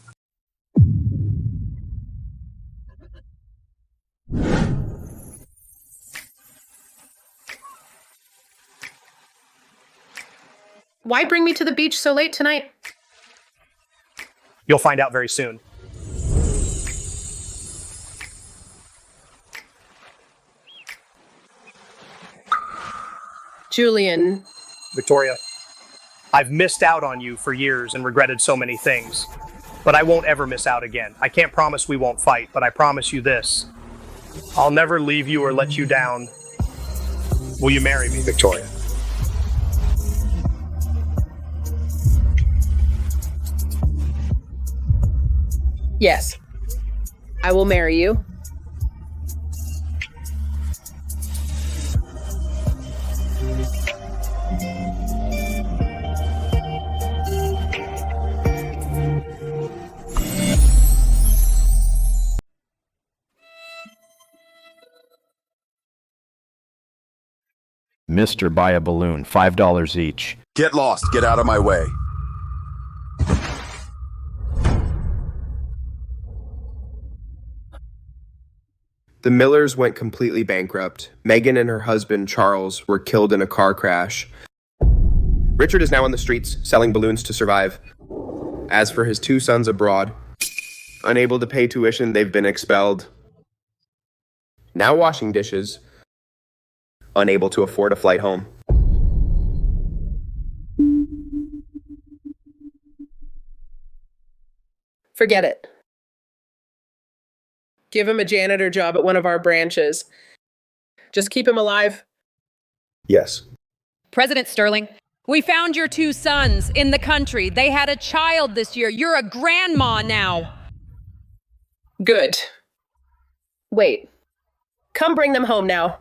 Why bring me to the beach so late tonight? You'll find out very soon. Julian. Victoria, I've missed out on you for years and regretted so many things. But I won't ever miss out again. I can't promise we won't fight, but I promise you this. I'll never leave you or let you down. Will you marry me, Victoria? Yes. I will marry you. Mr. Buy a balloon, $5 each. Get lost. Get out of my way. The Millers went completely bankrupt. Megan and her husband, Charles, were killed in a car crash. Richard is now on the streets, selling balloons to survive. As for his two sons abroad, unable to pay tuition, they've been expelled. Now washing dishes, unable to afford a flight home. Forget it. Give him a janitor job at one of our branches. Just keep him alive. Yes. President Sterling, we found your two sons in the country. They had a child this year. You're a grandma now. Good. Wait. Come bring them home now.